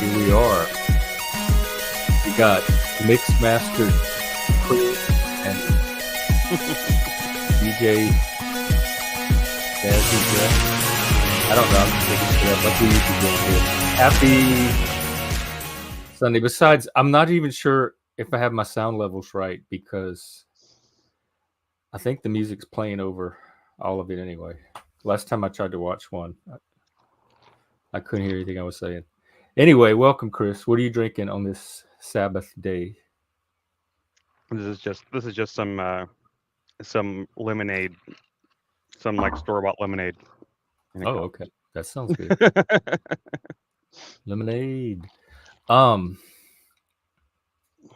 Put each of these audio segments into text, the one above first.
Here we are. We got Mixed Master Chris and DJ Dazzy Jeff. I don't know. I'm just thinking it up like we usually do here. Happy Sunday. Besides, I'm not even sure if I have my sound levels right because I think the music's playing over all of it anyway. Last time I tried to watch one, I couldn't hear anything I was saying. Anyway, welcome, Chris. What are you drinking on this Sabbath day? This is just some lemonade, some like store-bought lemonade. Oh, okay. That sounds good. Lemonade. What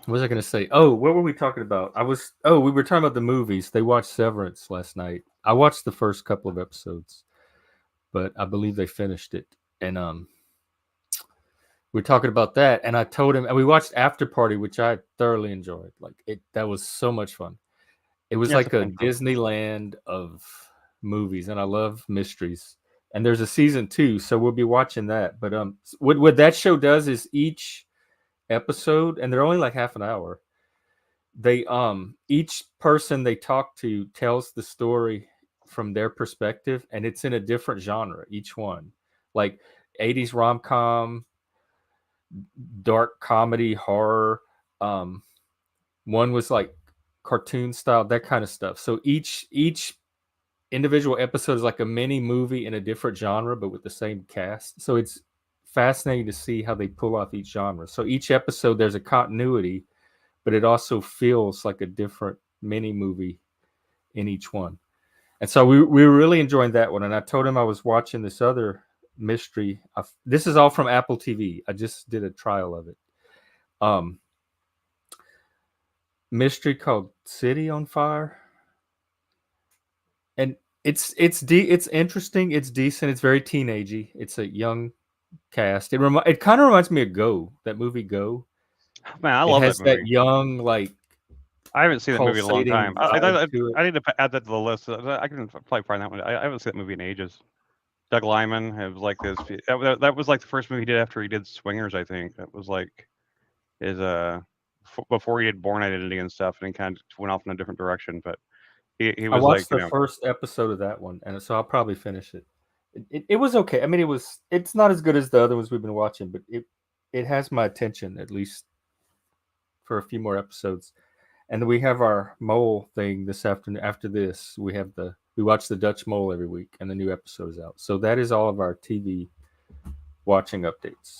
was I going to say? Oh, what were we talking about? we were talking about the movies. They watched Severance last night. I watched the first couple of episodes, but I believe they finished it. And we're talking about that. And I told him, and we watched After Party, which I thoroughly enjoyed. That was so much fun. It was like a Disneyland of movies, and I love mysteries. And there's a season 2, so we'll be watching that. But what that show does is each episode, and they're only like half an hour, they each person they talk to tells the story from their perspective, and it's in a different genre each one, like 80s rom-com, dark comedy, horror. One was like cartoon style, that kind of stuff. So each individual episode is like a mini movie in a different genre, but with the same cast. So it's fascinating to see how they pull off each genre. So each episode, there's a continuity, but it also feels like a different mini movie in each one. And so we were really enjoying that one. And I told him I was watching this other mystery. This is all from Apple TV. I just did a trial of it. Mystery called City on Fire. And it's interesting. It's decent. It's very teenagey. It's a young cast. It kind of reminds me of Go, that movie Go. Man, I love that movie. That young, like, I haven't seen that movie in a long time. I need to add that to the list. I can probably find that one. I haven't seen that movie in ages. Doug Liman. It was like this. That was like the first movie he did after he did Swingers. I think that was like his before he did Born Identity and stuff, and he kind of went off in a different direction. But he was. I watched the first episode of that one, and so I'll probably finish it. It was okay. I mean, it's not as good as the other ones we've been watching, but it has my attention at least for a few more episodes. And then we have our mole thing this afternoon. After this, we watch the Dutch Mole every week, and the new episode is out. So that is all of our TV watching updates.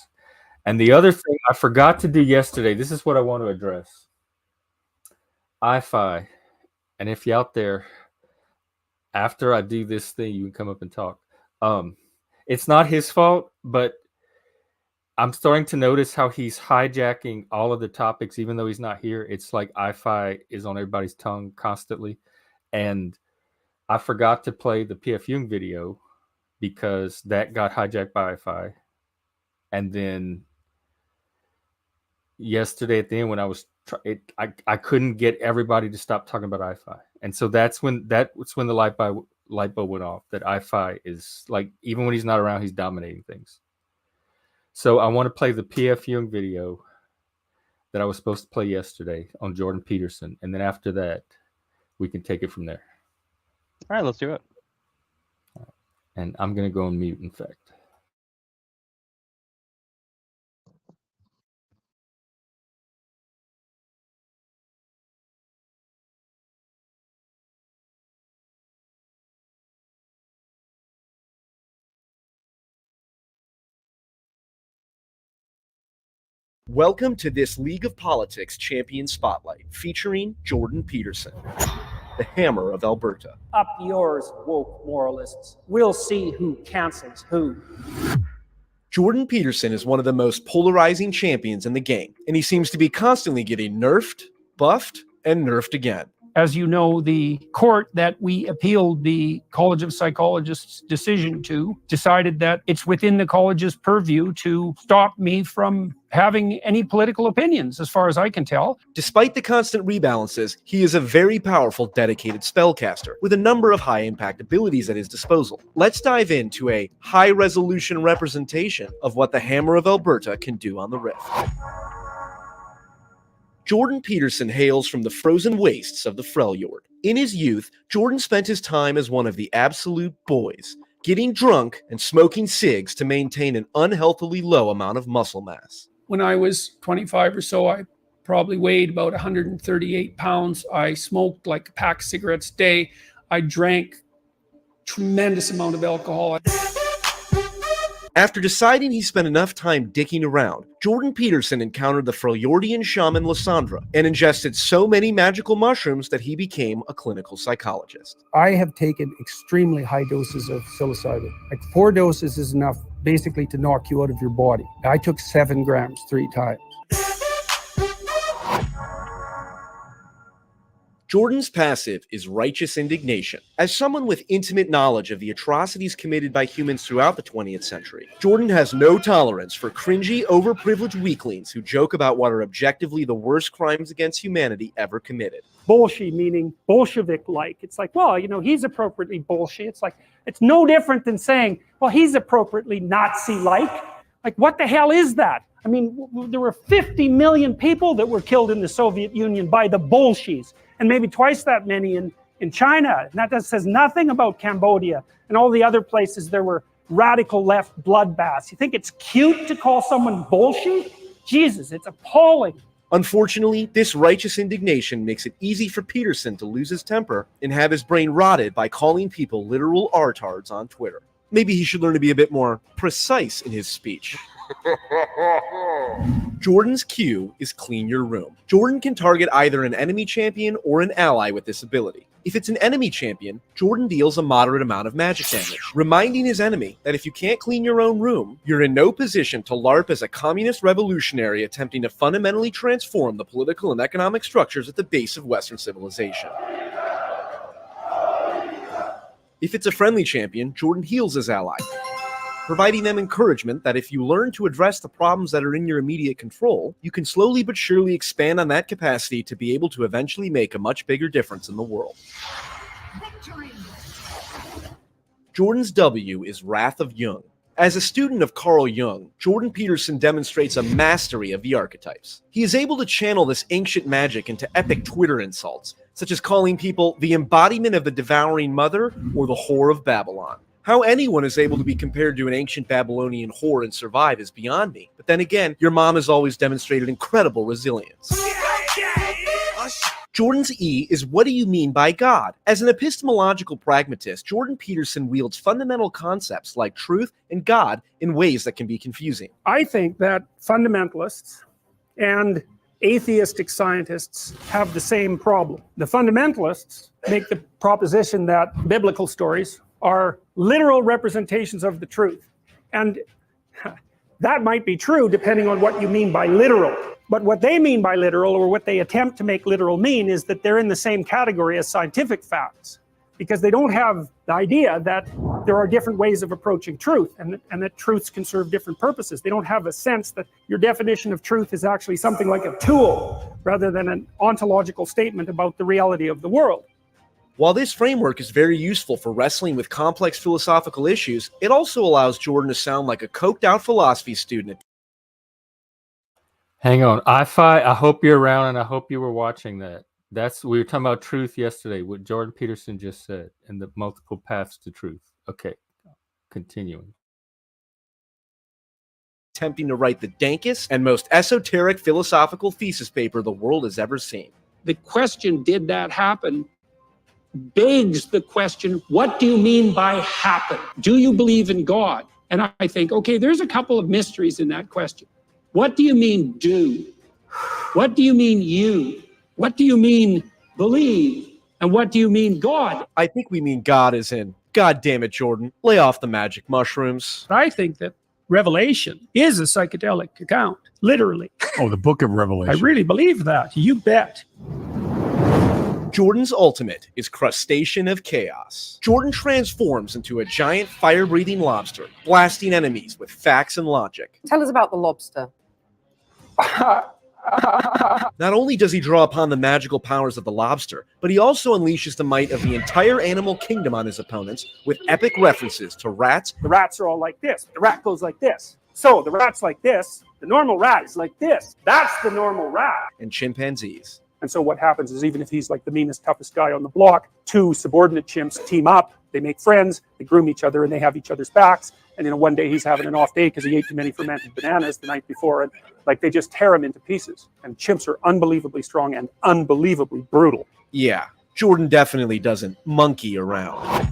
And the other thing I forgot to do yesterday, this is what I want to address. iFi. And if you're out there, after I do this thing, you can come up and talk. It's not his fault, but I'm starting to notice how he's hijacking all of the topics, even though he's not here. It's like iFi is on everybody's tongue constantly. And I forgot to play the PF Jung video because that got hijacked by iFi. And then yesterday at the end, when I was I couldn't get everybody to stop talking about iFi. And so that's when the light bulb went off, that iFi is, like, even when he's not around, he's dominating things. So I want to play the PF Jung video that I was supposed to play yesterday on Jordan Peterson. And then after that, we can take it from there. All right, let's do it. And I'm going to go on mute, in fact. Welcome to this League of Politics Champion Spotlight, featuring Jordan Peterson, the Hammer of Alberta. Up yours, woke moralists. We'll see who cancels who. Jordan Peterson is one of the most polarizing champions in the game, and he seems to be constantly getting nerfed, buffed, and nerfed again. As you know, the court that we appealed the College of Psychologists' decision to decided that it's within the college's purview to stop me from having any political opinions, as far as I can tell. Despite the constant rebalances, he is a very powerful, dedicated spellcaster with a number of high-impact abilities at his disposal. Let's dive into a high-resolution representation of what the Hammer of Alberta can do on the Rift. Jordan Peterson hails from the frozen wastes of the Freljord. In his youth, Jordan spent his time as one of the absolute boys, getting drunk and smoking cigs to maintain an unhealthily low amount of muscle mass. When I was 25 or so, I probably weighed about 138 pounds. I smoked like a pack of cigarettes a day. I drank tremendous amount of alcohol. After deciding he spent enough time dicking around, Jordan Peterson encountered the Freljordian shaman Lysandra and ingested so many magical mushrooms that he became a clinical psychologist. I have taken extremely high doses of psilocybin. Like 4 doses is enough basically to knock you out of your body. I took 7 grams 3 times. Jordan's passive is righteous indignation. As someone with intimate knowledge of the atrocities committed by humans throughout the 20th century, Jordan has no tolerance for cringy, overprivileged weaklings who joke about what are objectively the worst crimes against humanity ever committed. Bolshevik meaning Bolshevik-like. It's like, well, you know, he's appropriately Bolshevik. It's like, it's no different than saying, well, he's appropriately Nazi-like. Like, what the hell is that? I mean, there were 50 million people that were killed in the Soviet Union by the Bolsheviks, and maybe twice that many in China. And that says nothing about Cambodia and all the other places there were radical left bloodbaths. You think it's cute to call someone Bolshevik? Jesus, it's appalling. Unfortunately, this righteous indignation makes it easy for Peterson to lose his temper and have his brain rotted by calling people literal artards on Twitter. Maybe he should learn to be a bit more precise in his speech. Jordan's Q is clean your room. Jordan can target either an enemy champion or an ally with this ability. If it's an enemy champion, Jordan deals a moderate amount of magic damage, reminding his enemy that if you can't clean your own room, you're in no position to LARP as a communist revolutionary attempting to fundamentally transform the political and economic structures at the base of Western civilization. If it's a friendly champion, Jordan heals his ally, providing them encouragement that if you learn to address the problems that are in your immediate control, you can slowly but surely expand on that capacity to be able to eventually make a much bigger difference in the world. Victory! Jordan's W is Wrath of Jung. As a student of Carl Jung, Jordan Peterson demonstrates a mastery of the archetypes. He is able to channel this ancient magic into epic Twitter insults, such as calling people the embodiment of the devouring mother or the whore of Babylon. How anyone is able to be compared to an ancient Babylonian whore and survive is beyond me. But then again, your mom has always demonstrated incredible resilience. Jordan's E is what do you mean by God? As an epistemological pragmatist, Jordan Peterson wields fundamental concepts like truth and God in ways that can be confusing. I think that fundamentalists and atheistic scientists have the same problem. The fundamentalists make the proposition that biblical stories are literal representations of the truth. And that might be true depending on what you mean by literal. But what they mean by literal, or what they attempt to make literal mean, is that they're in the same category as scientific facts, because they don't have the idea that there are different ways of approaching truth, and that truths can serve different purposes. They don't have a sense that your definition of truth is actually something like a tool rather than an ontological statement about the reality of the world. While this framework is very useful for wrestling with complex philosophical issues, it also allows Jordan to sound like a coked-out philosophy student. Hang on, I hope you're around, and I hope you were watching that. We were talking about truth yesterday, what Jordan Peterson just said, and the multiple paths to truth. Okay, continuing. Attempting to write the dankest and most esoteric philosophical thesis paper the world has ever seen. The question, did that happen, begs the question, what do you mean by happen? Do you believe in God? And I think, okay, there's a couple of mysteries in that question. What do you mean do? What do you mean you? What do you mean believe? And what do you mean God? I think we mean God as in, God damn it, Jordan, lay off the magic mushrooms. I think that Revelation is a psychedelic account, literally. Oh, the book of Revelation. I really believe that. You bet. Jordan's ultimate is Crustacean of Chaos. Jordan transforms into a giant fire-breathing lobster, blasting enemies with facts and logic. Tell us about the lobster. Not only does he draw upon the magical powers of the lobster, but he also unleashes the might of the entire animal kingdom on his opponents with epic references to rats. The rats are all like this. The rat goes like this. So the rat's like this. The normal rat is like this. That's the normal rat. And chimpanzees. And so what happens is, even if he's like the meanest, toughest guy on the block, two subordinate chimps team up, they make friends, they groom each other, and they have each other's backs. And one day he's having an off day because he ate too many fermented bananas the night before, and they just tear him into pieces. And chimps are unbelievably strong and unbelievably brutal. Yeah, Jordan definitely doesn't monkey around.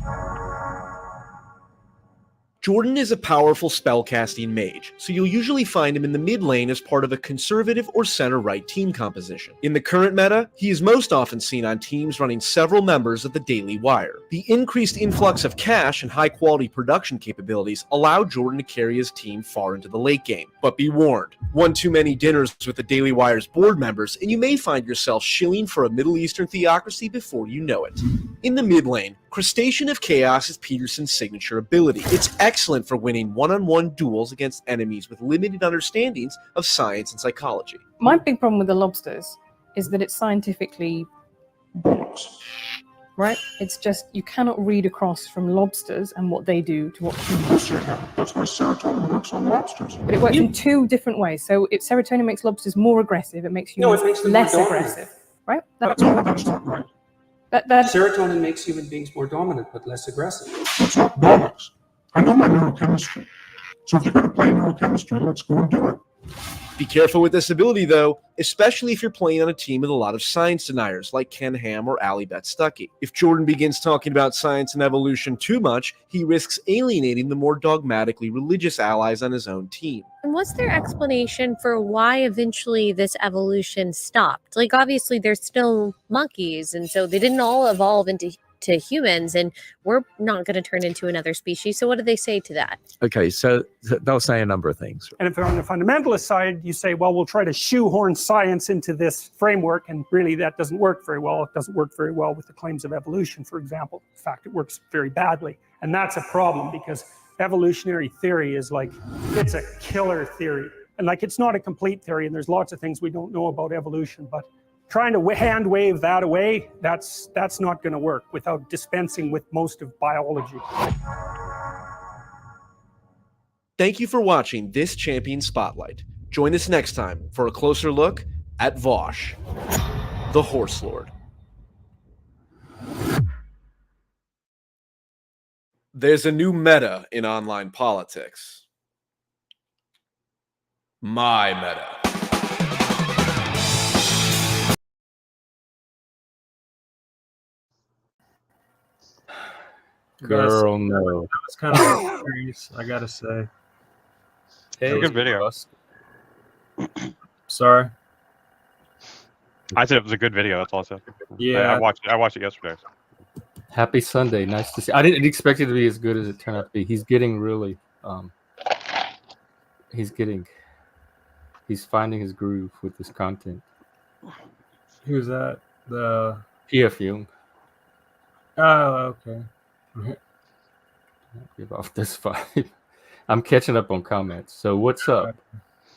Jordan is a powerful spellcasting mage, so you'll usually find him in the mid lane as part of a conservative or center-right team composition. In the current meta, he is most often seen on teams running several members of the Daily Wire. The increased influx of cash and high-quality production capabilities allow Jordan to carry his team far into the late game. But be warned, one too many dinners with the Daily Wire's board members, and you may find yourself shilling for a Middle Eastern theocracy before you know it. In the mid lane, Crustacean of Chaos is Peterson's signature ability. It's excellent for winning one-on-one duels against enemies with limited understandings of science and psychology. My big problem with the lobsters is that it's scientifically bollocks, right? It's just, you cannot read across from lobsters and what they do to what humans do. That's why serotonin works on lobsters. But it works in two different ways. So if serotonin makes lobsters more aggressive, it makes humans less aggressive, right? That's not right. Serotonin makes human beings more dominant but less aggressive. That's not bollocks. I know my neurochemistry. So if you're going to play neurochemistry, let's go and do it. Be careful with this ability, though, especially if you're playing on a team with a lot of science deniers like Ken Ham or Alibet Stuckey. If Jordan begins talking about science and evolution too much, he risks alienating the more dogmatically religious allies on his own team. And what's their explanation for why eventually this evolution stopped? Like, obviously, they're still monkeys, and so they didn't all evolve into humans, and we're not going to turn into another species. So what do they say to that? Okay, so they'll say a number of things. And if on the fundamentalist side, you say, well, we'll try to shoehorn science into this framework, and really that doesn't work very well. It doesn't work very well with the claims of evolution, for example. In fact, it works very badly. And that's a problem, because evolutionary theory is it's a killer theory. And it's not a complete theory, and there's lots of things we don't know about evolution, but trying to hand wave that away, that's not going to work without dispensing with most of biology. Thank you for watching this Champion Spotlight. Join us next time for a closer look at Vosh, the Horse Lord. There's a new meta in online politics. My meta. Girl, no. That was kind of serious, I gotta say. Hey, good video. Sorry. I said it was a good video. That's all I said. Yeah, I watched it yesterday. Happy Sunday. Nice to see. I didn't expect it to be as good as it turned out to be. He's getting really, he's finding his groove with this content. Who's that? The PF Jung. Oh, okay. Give off this vibe. I'm catching up on comments. So what's up?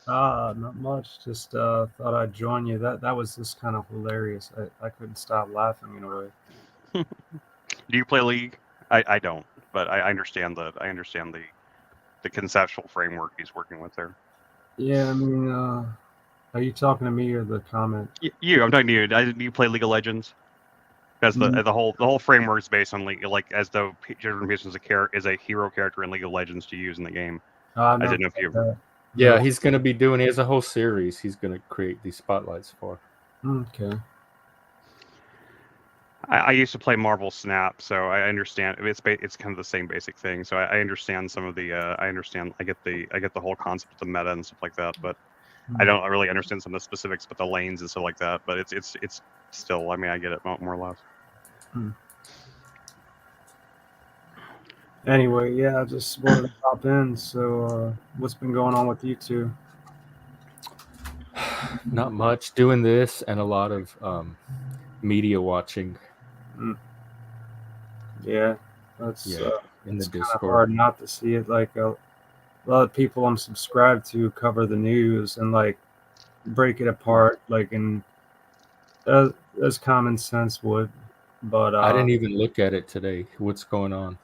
Not much. Just thought I'd join you. That was just kind of hilarious. I couldn't stop laughing in a way. Do you play League? I don't, but I understand the conceptual framework he's working with there. Yeah, I mean, are you talking to me or the comment? I'm talking to you. Do you play League of Legends? Because the whole framework is based on as though Jordan Peterson is a hero character in League of Legends to use in the game. I didn't know if you. Yeah, he's going to be doing. He has a whole series. He's going to create these spotlights for. Okay. I used to play Marvel Snap, so I understand. It's kind of the same basic thing. So I understand some of the. I get the whole concept of the meta and stuff like that, but I don't really understand some of the specifics, but the lanes and stuff like that. But it's still. I mean, I get it more or less. Anyway, yeah, I just wanted to pop in. So, what's been going on with you two? Not much. Doing this and a lot of media watching. Yeah, that's in the it's kind of Discord. hard not to see it. Like a lot of people I'm subscribed to cover the news and like break it apart, like in as common sense would. But I didn't even look at it today. What's going on?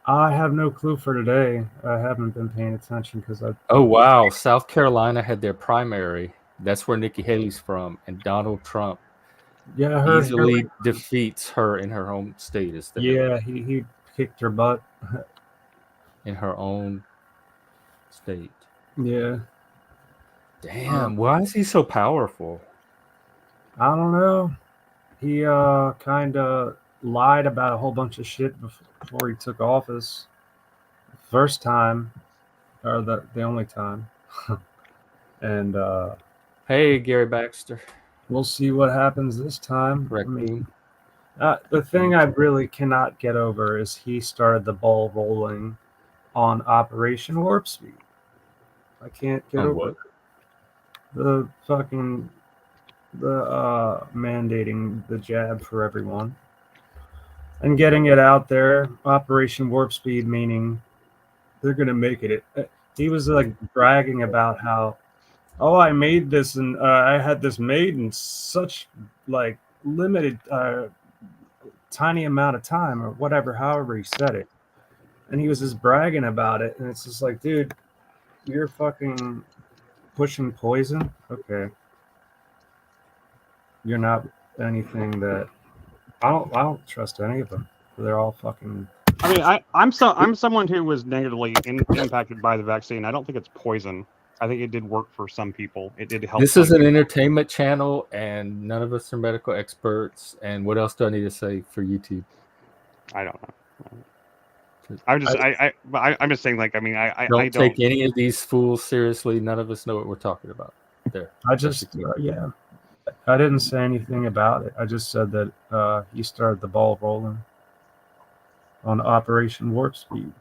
I have no clue for today. I haven't been paying attention because I. Oh wow, South Carolina had their primary. That's where Nikki Haley's from, and Donald Trump easily defeats her in her home state. Yeah, he kicked her butt in her own state. Yeah. Damn, why is he so powerful? I don't know. He kind of lied about a whole bunch of shit before he took office. First time, or the only time. And hey, Gary Baxter. We'll see what happens this time. Correct. The thing I really cannot get over is he started the ball rolling on Operation Warp Speed. I can't get over what? the fucking mandating the jab for everyone and getting it out there. Operation Warp Speed, meaning they're gonna make it. He was like bragging about how, oh, I made this and I had this made in such like limited tiny amount of time or whatever, however he said it. And he was just bragging about it. And it's just like, dude, you're fucking pushing poison? Okay. You're not anything that I don't trust any of them. They're all fucking. I mean, I'm someone who was negatively impacted by the vaccine. I don't think it's poison. I think it did work for some people. It did help. This is an entertainment channel, and none of us are medical experts. And what else do I need to say for YouTube? I don't know. I'm just saying. Like, I mean, I don't take any of these fools seriously. None of us know what we're talking about. There. I just yeah. I didn't say anything about it. I just said that he started the ball rolling on Operation Warp Speed.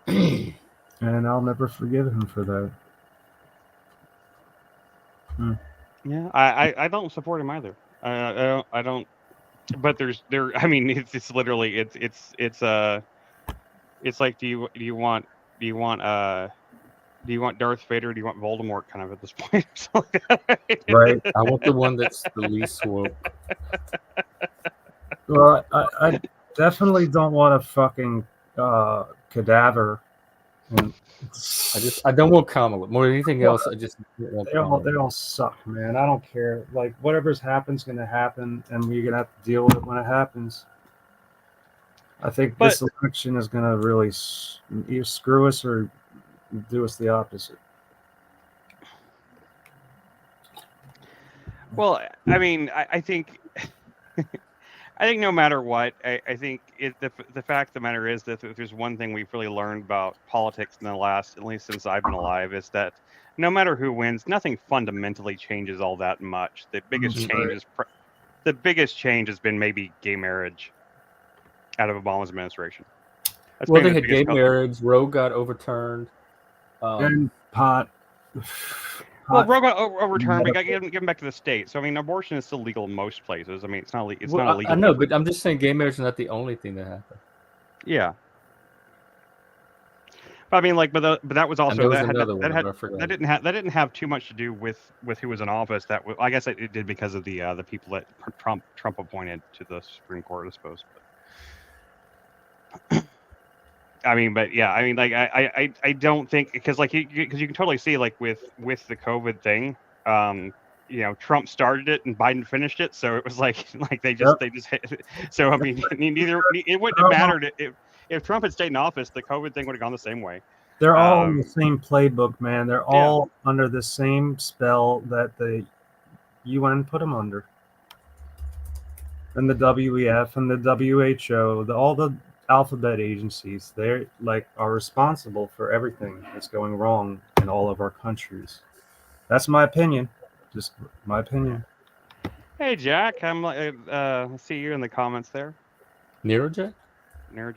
And I'll never forgive him for that. Yeah, I don't support him either. I don't. But I mean, it's literally it's like do you want Darth Vader? Or do you want Voldemort? Kind of at this point. Right. I want the one that's the least woke. Well, I definitely don't want a fucking cadaver. I don't want Kamala more than anything else. I just want they all suck, man. I don't care. Like whatever's happen's gonna happen, and we're gonna have to deal with it when it happens. I think this election is gonna really either screw us or do us the opposite. Well, I mean, I think I think no matter what, I think the fact of the matter is that if there's one thing we've really learned about politics in the last, at least since I've been alive, is that no matter who wins, nothing fundamentally changes all that much. The biggest change has been maybe gay marriage out of Obama's administration. Well, they had gay marriage. Roe got overturned. And pot. Well, Roe got overturned. We got given back to the state. So I mean, abortion is still legal in most places. I mean, it's not illegal. I know, but I'm just saying, gay marriage is not the only thing that happened. Yeah. But I mean, like, but that was also that didn't have too much to do with who was in office. I guess it did because of the people that Trump appointed to the Supreme Court, I suppose. But I mean, but yeah, I mean, like, I don't think because you can totally see like with the COVID thing, you know, Trump started it and Biden finished it, so it was like they just hit. So I mean, it wouldn't have mattered if Trump had stayed in office, the COVID thing would have gone the same way. They're all in the same playbook, man. They're all under the same spell that the UN put them under, and the WEF and the WHO, all the alphabet agencies. They are responsible for everything that's going wrong in all of our countries. That's my opinion. Just my opinion. Hey Jack, I'm see you in the comments there. Nero Jack. Yeah.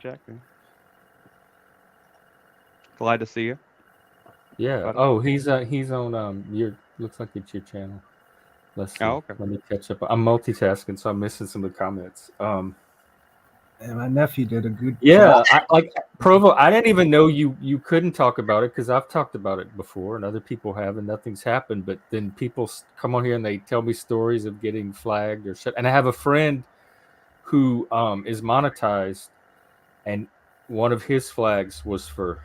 Glad to see you. Yeah. Oh, he's on your looks like it's your channel. Let's see. Oh, okay. Let me catch up. I'm multitasking, so I'm missing some of the comments. And my nephew did a good Yeah, like Provo. I didn't even know you couldn't talk about it because I've talked about it before and other people have, and nothing's happened. But then people come on here and they tell me stories of getting flagged or shit. And I have a friend who is monetized, and one of his flags was for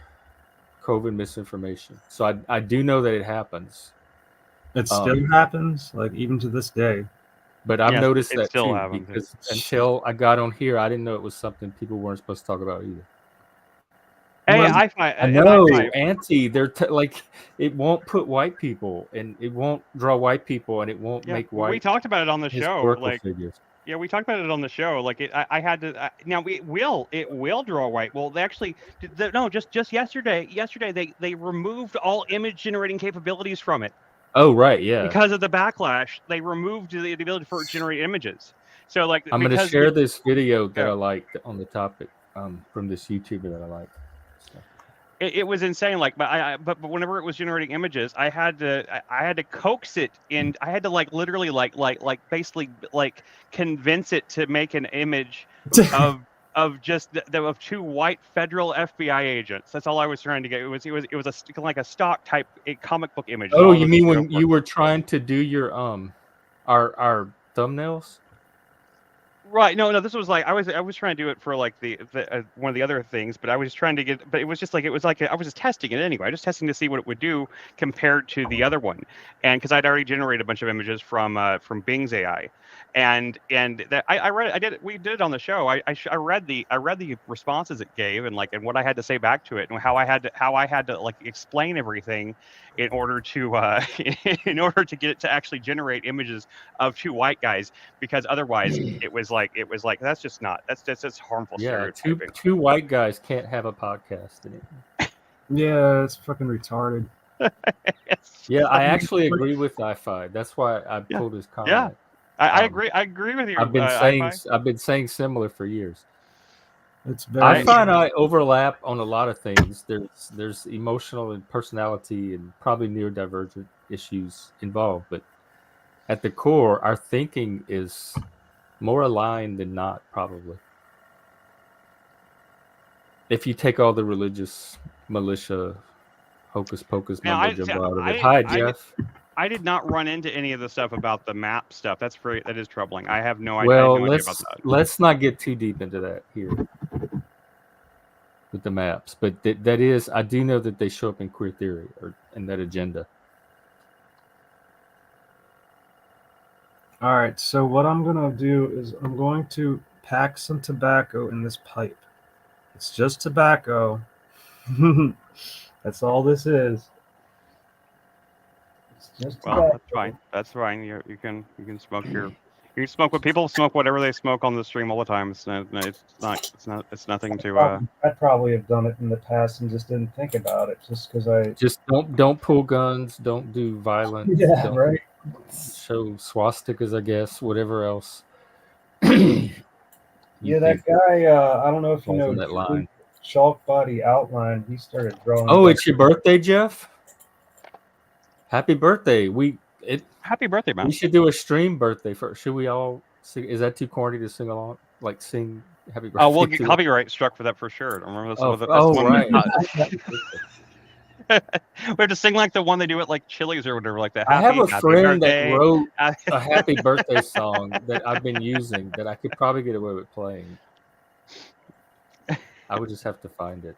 COVID misinformation. So I do know that it happens. It still happens, like even to this day. But I've noticed it that still too, happens. because until I got on here, I didn't know it was something people weren't supposed to talk about either. Hey, I find I know, anti. They're like, it won't put white people, and it won't draw white people, and it won't make white. We talked about it on the show, historical figures. Yeah, we talked about it on the show. Like, I had to. Now it will draw white. Well, they actually no, just yesterday. Yesterday they removed all image generating capabilities from it. Oh right, yeah. Because of the backlash, they removed the ability for generate images. So like, I'm going to share this video that I liked on the topic from this YouTuber that I like. So. It was insane. Like, but whenever it was generating images, I had to coax it in. I had to literally basically convince it to make an image of just of two white federal FBI agents. That's all I was trying to get. It was like a stock type comic book image. Oh, you mean when you were trying to do your our thumbnails? Right. No. This was like I was trying to do it for like the one of the other things, but I was just trying to get. But it was just like I was just testing it anyway. I was just testing to see what it would do compared to the other one, and because I'd already generated a bunch of images from Bing's AI, and that I read it. We did it on the show. I read the responses it gave and what I had to say back to it and how I had to like explain everything in order to get it to actually generate images of two white guys, because otherwise it was like that's just harmful stereotyping. Two white guys can't have a podcast anymore. Yeah, it's fucking retarded. Yeah, I actually agree with I5. That's why I pulled his comment. Yeah, I agree. I agree with you. I've been saying similar for years. It's very. I find I overlap on a lot of things. There's emotional and personality and probably neurodivergent issues involved, but at the core, our thinking is more aligned than not, probably. If you take all the religious militia hocus pocus mumbo jumbo out of it. Hi, Jeff. I did not run into any of the stuff about the map stuff. That is troubling. I have no idea about that. Let's not get too deep into that here with the maps. But that is, I do know that they show up in queer theory or in that agenda. All right, so what I'm going to do is I'm going to pack some tobacco in this pipe. It's just tobacco. That's all this is. That's fine. That's fine. You can smoke you can smoke what people smoke, whatever they smoke on the stream all the time. It's nothing to. I'd probably have done it in the past and just didn't think about it, just because I just don't pull guns, don't do violence. Yeah, right. Show swastikas, I guess, whatever else. Yeah, that guy. I don't know if you know that line. Chalk Body Outline. He started drawing. Oh, it's your birthday, Jeff. Happy birthday! Happy birthday, man. We should do a stream birthday first. Should we all sing? Is that too corny to sing along? Like sing happy birthday? Oh, we'll get copyright struck for that for sure. I remember that's right. We have to sing like the one they do at like Chili's or whatever, like that. I have a friend that wrote a happy birthday song that I've been using that I could probably get away with playing. I would just have to find it.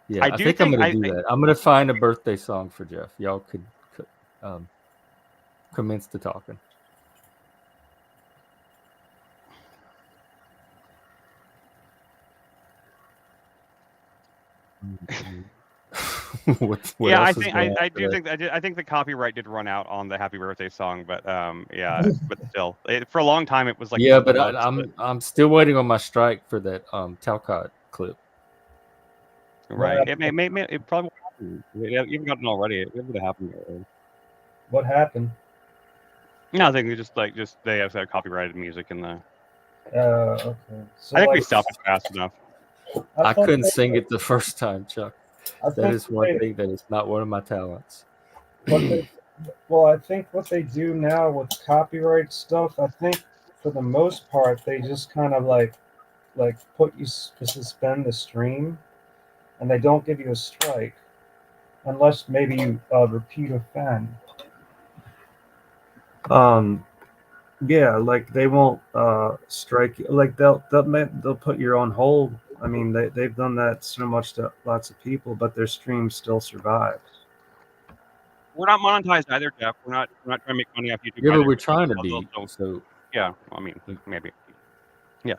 Yeah, I think I'm going to do that. I'm going to find a birthday song for Jeff. Y'all could commence to talking. I think the copyright did run out on the happy birthday song, but but still, for a long time it was like but I'm still waiting on my strike for that Talcott clip. Right, it probably even gotten already. It would have happened already. What happened? Nothing. They have that copyrighted music in the. Okay. So I think we stopped it fast enough. I couldn't sing it the first time, Chuck. That is one thing that is not one of my talents. What Well, I think what they do now with copyright stuff, I think for the most part they just kind of like put you to suspend the stream, and they don't give you a strike unless maybe you repeat offend. Yeah, like they won't strike you. Like they'll put you on hold. I mean, they've done that so much to lots of people, but their stream still survives. We're not monetized either, Jeff. We're not trying to make money off YouTube. Yeah, but either. we're trying to be. So yeah, I mean, maybe. Yeah,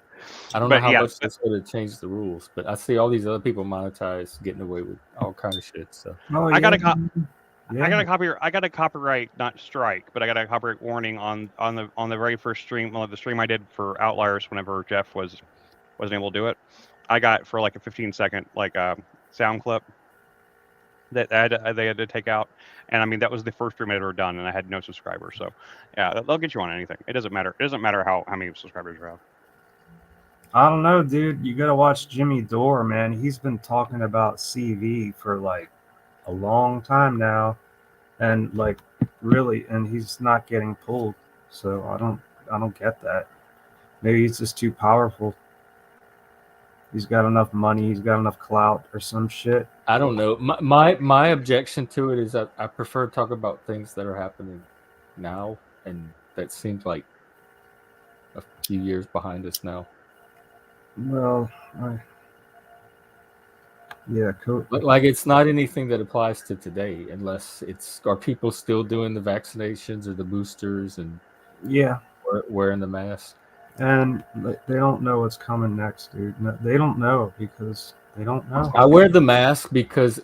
I don't know how much that's going to change the rules, but I see all these other people monetize, getting away with all kind of shit. So I got a copyright, not strike, but I got a copyright warning on the very first stream. Well, the stream I did for Outliers, whenever Jeff wasn't able to do it, I got for like a 15-second sound clip that they had to take out, and I mean that was the first stream I'd ever done, and I had no subscribers. So yeah, they'll get you on anything. It doesn't matter. It doesn't matter how many subscribers you have. I don't know, dude. You gotta watch Jimmy Dore, man. He's been talking about CV for like a long time now, and like really, and he's not getting pulled. So I don't get that. Maybe he's just too powerful. He's got enough money. He's got enough clout or some shit. I don't know. My objection to it is that I prefer to talk about things that are happening now, and that seems like a few years behind us now. Well, yeah, cool. But like, it's not anything that applies to today, unless are people still doing the vaccinations or the boosters and wearing the mask. And they don't know what's coming next, dude. No, they don't know because they don't know. I wear the mask because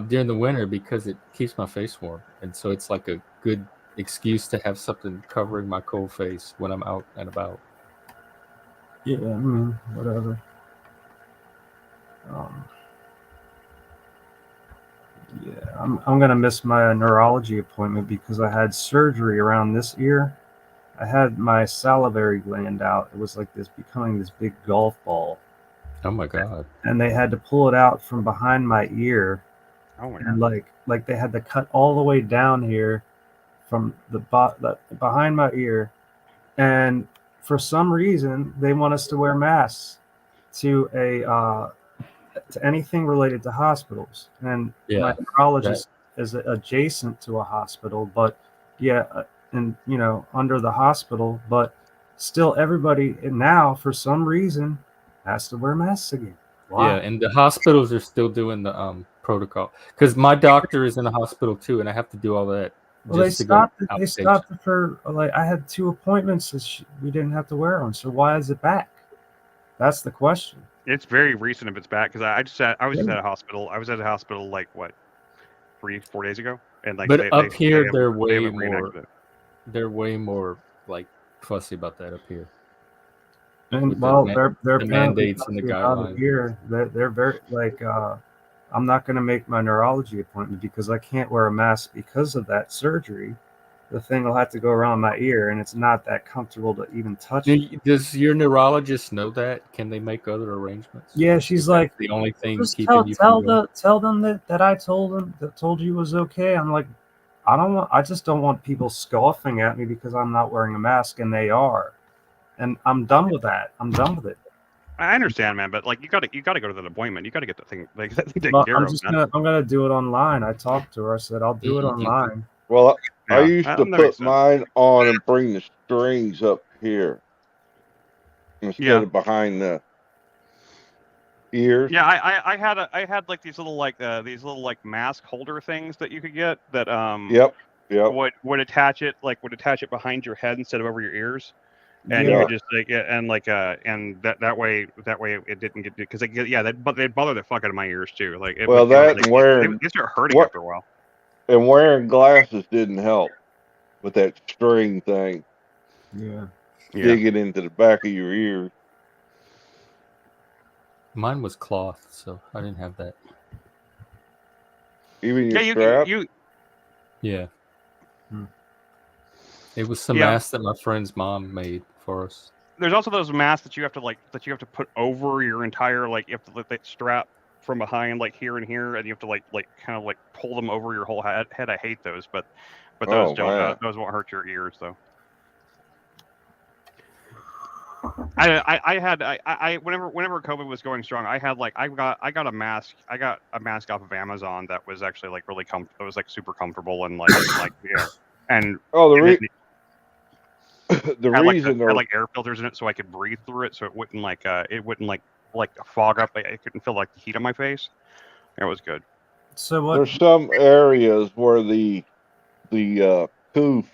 during the winter because it keeps my face warm, and so it's like a good excuse to have something covering my cold face when I'm out and about. Yeah, I mean, whatever. Yeah, I'm gonna miss my neurology appointment because I had surgery around this ear. I had my salivary gland out. It was like becoming this big golf ball. Oh my god! And they had to pull it out from behind my ear. Oh my and like they had to cut all the way down here from the behind my ear, and for some reason they want us to wear masks to anything related to hospitals. And my neurologist is adjacent to a hospital, but and under the hospital, but still everybody now for some reason has to wear masks again. Wow. Yeah, and the hospitals are still doing the protocol because my doctor is in a hospital too, and I have to do all that. Well, they stopped it for like I had 2 appointments. We didn't have to wear them. So why is it back? That's the question. It's very recent if it's back because I was just at a hospital. I was at a hospital like what 3-4 days ago, and like but up here they're way more. They're way more like fussy about that up here. And well, they're the mandates and the guidelines. Here, they're very like. I'm not going to make my neurology appointment because I can't wear a mask because of that surgery. The thing will have to go around my ear, and it's not that comfortable to even touch. Does your neurologist know that? Can they make other arrangements? Yeah, she's like the only thing keeping you. Tell them that I told you was okay. I'm like, I just don't want people scoffing at me because I'm not wearing a mask, and they are, and I'm done with that. I'm done with it. I understand, man, but like you gotta go to that appointment. You gotta get the thing taken care of. I'm gonna do it online. I talked to her. I said I'll do it online. Well, I used to put mine on and bring the strings up here instead of behind the ears. Yeah, I had like these little mask holder things that you could get that would attach it behind your head instead of over your ears. And you could just and that way it didn't get because they bother the fuck out of my ears too. Like they start hurting after a while. And wearing glasses didn't help with that string thing. Yeah. Digging into the back of your ears. Mine was cloth, so I didn't have that. Even your strap? Yeah. It was some mask that my friend's mom made for us. There's also those masks that you have to put over your entire you have to let that strap from behind here and here, and you have to kind of pull them over your whole head. I hate those, but but those those won't hurt your ears though. I had whenever COVID was going strong, I got a mask. I got a mask off of Amazon that was actually like really comfortable. It was like super comfortable and like yeah. And the had reason had like air filters in it so I could breathe through it, so it wouldn't like fog up. I couldn't feel like the heat on my face. It was good. So what? There's some areas where the tooth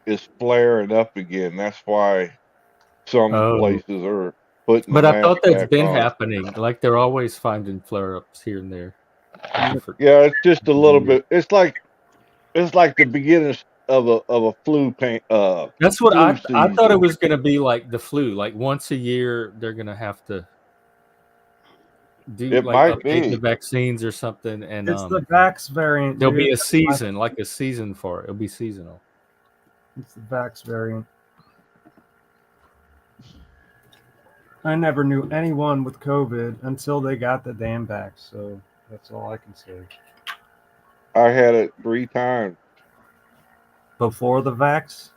is flaring up again. That's why some places are putting. But I thought that's been happening. Like they're always finding flare-ups here and there. Yeah, it's just a little bit. It's like the beginning of a flu pain. That's what I thought season. it was going to be like the flu. Like once a year, they're going to have to do update the vaccines or something. And it's the Vax variant. There'll be a season, like a season for it. It'll be seasonal. It's the Vax variant. I never knew anyone with COVID until they got the damn vax. So that's all I can say. I had it 3 times. Before the vax?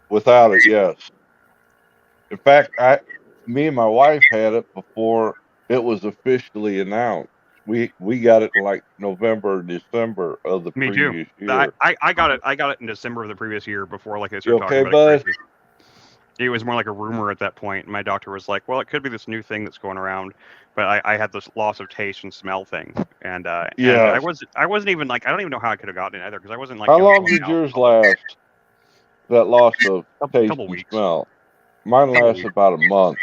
Without it, yes. In fact, me and my wife had it before it was officially announced. We got it in like November, December of the previous year. I got it in December of the previous year before like they started talking about it. Crazy. It was more like a rumor at that point. And my doctor was like, "Well, it could be this new thing that's going around." But I had this loss of taste and smell thing, and I wasn't even like I don't even know how I could have gotten it either because I wasn't like. How long did yours last? That loss of taste and smell. Mine lasted about a month.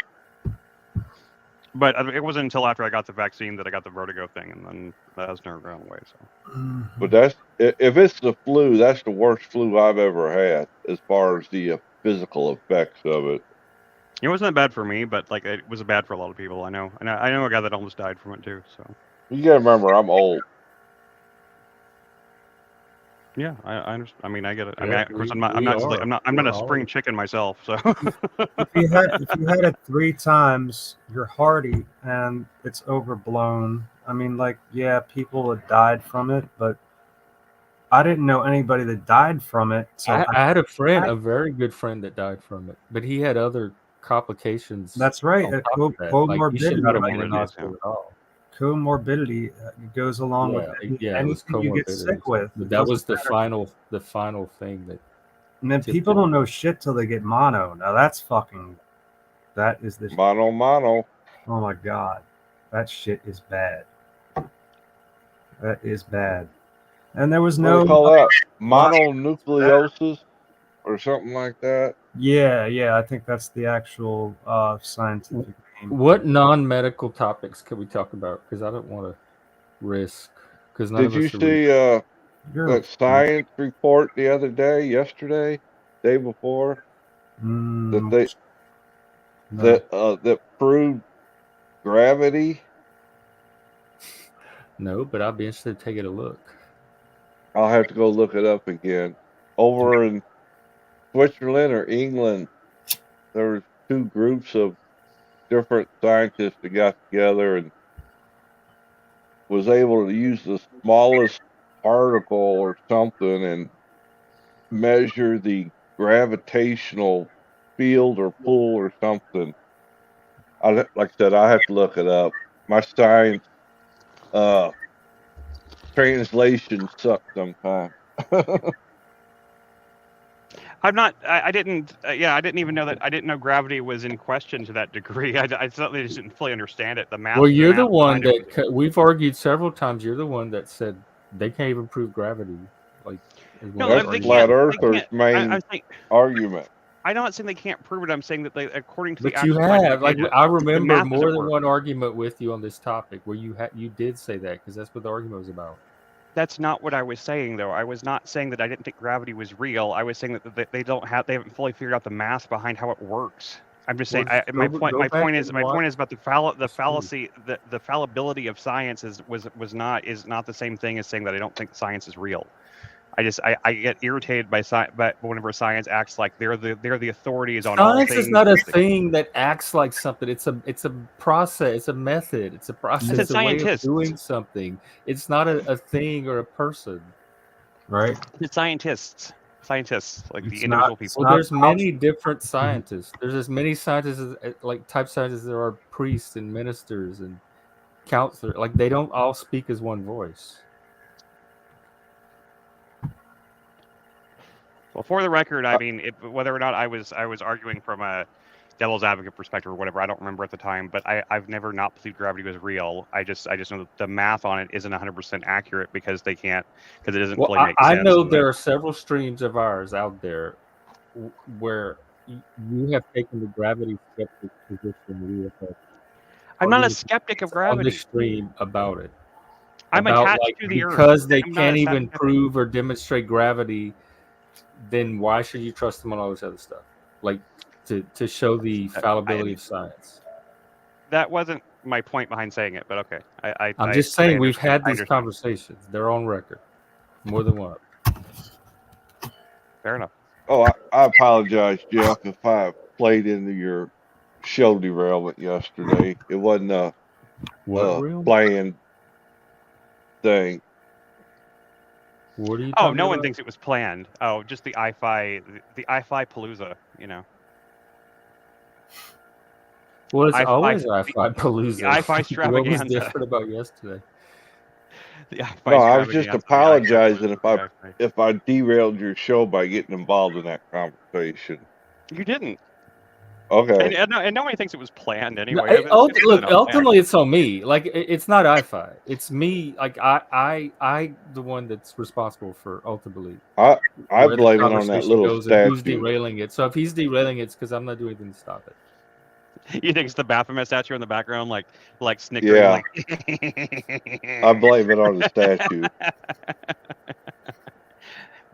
But it wasn't until after I got the vaccine that I got the vertigo thing, and then that has never gone away. So. But if it's the flu, that's the worst flu I've ever had as far as the physical effects of it. It wasn't that bad for me, but like it was bad for a lot of people. I know, and I know a guy that almost died from it too. So you gotta remember, I'm old. Yeah, I understand. I mean, I get it. I mean, of course, I'm not a spring chicken myself. So if you had it 3 times, you're hardy and it's overblown. I mean, like, yeah, people have died from it, but I didn't know anybody that died from it. So I had a friend, a very good friend, that died from it, but he had other complications. That's right. Comorbidity. Comorbidity goes along with anything you get sick with. But that was the final thing that. And then people don't know shit till they get mono. Now that is the mono. Oh my god, that shit is bad. That is bad. And there was what do you call that? Mononucleosis or something like that. Yeah, I think that's the actual scientific name. What non-medical topics can we talk about? Because I don't want to risk. Because did you see that science report the other day, yesterday, day before, that proved gravity? No, but I'll be interested in taking a look. I'll have to go look it up again. Over in Switzerland or England, there were 2 groups of different scientists that got together and was able to use the smallest particle or something and measure the gravitational field or pull or something. Like I said, I have to look it up. My science translation sucks sometimes. I didn't even know that. I didn't know gravity was in question to that degree. I certainly didn't fully understand it. The math. Well, you're the one that we've argued several times. You're the one that said they can't even prove gravity. Like, that's flat earthers' main argument. I'm not saying they can't prove it. I'm saying that according to the actual. But you have, like, I remember more than one argument with you on this topic where you did say that because that's what the argument was about. That's not what I was saying, though. I was not saying that I didn't think gravity was real. I was saying that they haven't fully figured out the math behind how it works. I'm just saying. My point is about the fallacy. The fallibility of science is not the same thing as saying that I don't think science is real. I get irritated by whenever science acts like they're the authorities on all things. Science is not a thing that acts like something. It's a process. It's a method. It's a process. It's a way of doing something. It's not a thing or a person. right? It's scientists, like It's the individual not- people. Well, there's many different scientists. There's as many scientists like type scientists as there are priests and ministers and counselors. Like they don't all speak as one voice. Well, for the record, I mean, whether or not I was arguing from a devil's advocate perspective or whatever, I don't remember at the time. But I've never not believed gravity was real. I just know that the math on it isn't 100% accurate because it doesn't fully make sense. I know there are several streams of ours out there where you have taken the gravity skeptic position. I'm not a skeptic of gravity. On the stream about it. I'm attached to the Earth because they can't even prove or demonstrate gravity. Then why should you trust them on all this other stuff? Like to show the fallibility of science. That wasn't my point behind saying it, but okay. I'm just saying we've had these conversations. They're on record, more than one. Fair enough. Oh, I apologize, Jeff, if I played into your show derailment yesterday. It wasn't a planned thing. What are you talking no about? One thinks it was planned. Oh, just the I-Fi Palooza, you know. Well, it's always I-Fi Palooza. The I-Fi extravaganza. What was different about yesterday? No, I was just apologizing if I derailed your show by getting involved in that conversation. You didn't. Okay. And nobody thinks it was planned anyway. Ultimately, it's on me. Like it's not I-Fi. It's me. Like I the one that's responsible for ultimately. I blame it on that little statue. Who's derailing it? So if he's derailing it, it's because I'm not doing anything to stop it. You think it's the Baphomet statue in the background, like snickering? Yeah. Like... I blame it on the statue.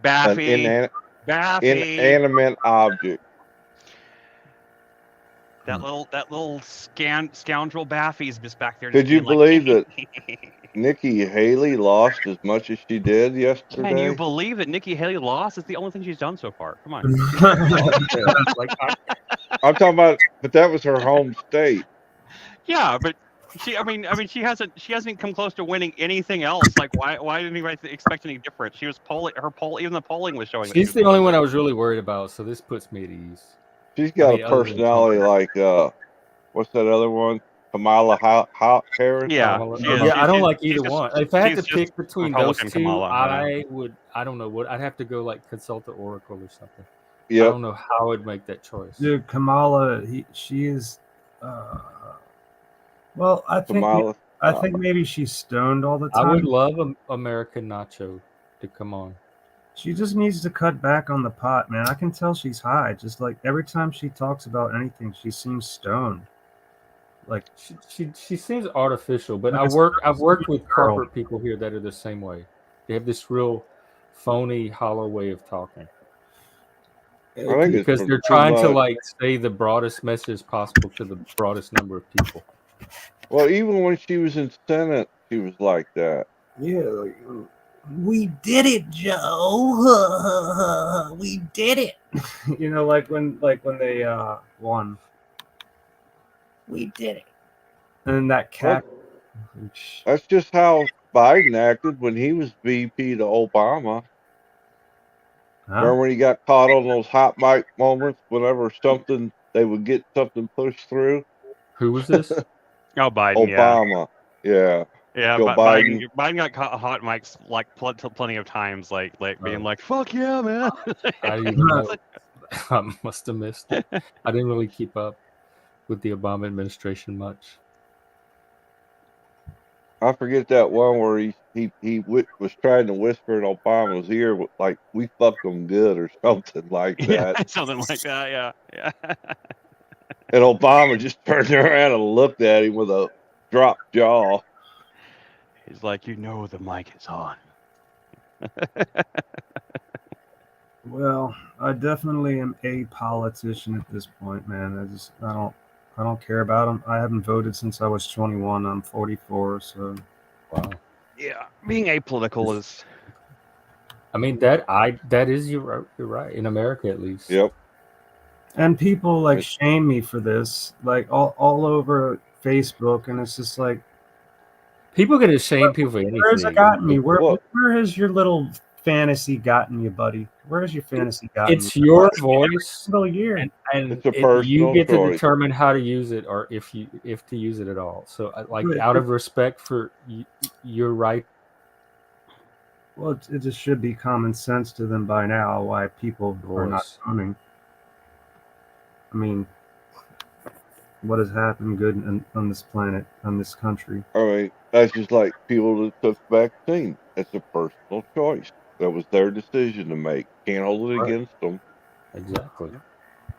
Baffy. Inanimate object. That little scoundrel Baffy's just back there. Could you believe that Nikki Haley lost as much as she did yesterday? Can you believe that Nikki Haley lost? It's the only thing she's done so far. Come on. I'm talking about, but that was her home state. Yeah, but she hasn't come close to winning anything else. Like why didn't anybody expect any different? She was even the polling was showing. She's the only one I was really worried about, so this puts me at ease. She's got a personality like what's that other one? Kamala Harris. Yeah, I don't like either one. If I had to pick between those two, Kamala, I don't know what I'd have to go like consult the Oracle or something. Yeah, I don't know how I'd make that choice. Dude, Kamala, she is. Well, I think maybe she's stoned all the time. I would love American Nacho to come on. She just needs to cut back on the pot, man. I can tell she's high. Just like every time she talks about anything, she seems stoned. Like she seems artificial. But I've worked with corporate people here that are the same way. They have this real phony, hollow way of talking. Because they're trying to like say the broadest message possible to the broadest number of people. Well, even when she was in Senate, she was like that. Yeah, like, we did it, Joe. We did it. You know, like when they won. We did it. And that cat. That's just how Biden acted when he was VP to Obama. Huh? Remember when he got caught on those hot mic moments whenever they would get something pushed through? Who was this? Oh, Biden. Obama. Yeah. Yeah, but Biden got caught hot mics like plenty of times, like being like, "Fuck yeah, man!" I must have missed it. I didn't really keep up with the Obama administration much. I forget that one where he was trying to whisper in Obama's ear, like "We fucked them good" or something like that. Yeah, something like that. Yeah. And Obama just turned around and looked at him with a dropped jaw. He's like, the mic is on. Well, I definitely am a politician at this point, man. I don't care about them. I haven't voted since I was 21. I'm 44, so wow. Yeah, being apolitical is. I mean that is you're right in America at least. Yep. And people like shame me for this, like all over Facebook, and it's just like. People get to shame people for anything. Where's it gotten me? Where has your little fantasy gotten you, buddy? Where has your fantasy gotten you? It's your voice, single year, and It's a personal you get to choice. determine how to use it, or if to use it at all. So, like, But out of respect for your right. Well, it just should be common sense to them by now why people are not Voice. voting. I mean, what has happened good on this planet, on this country? I mean, that's just like people that took the vaccine. It's a personal choice. That was their decision to make. Can't hold it Right. against them. Exactly.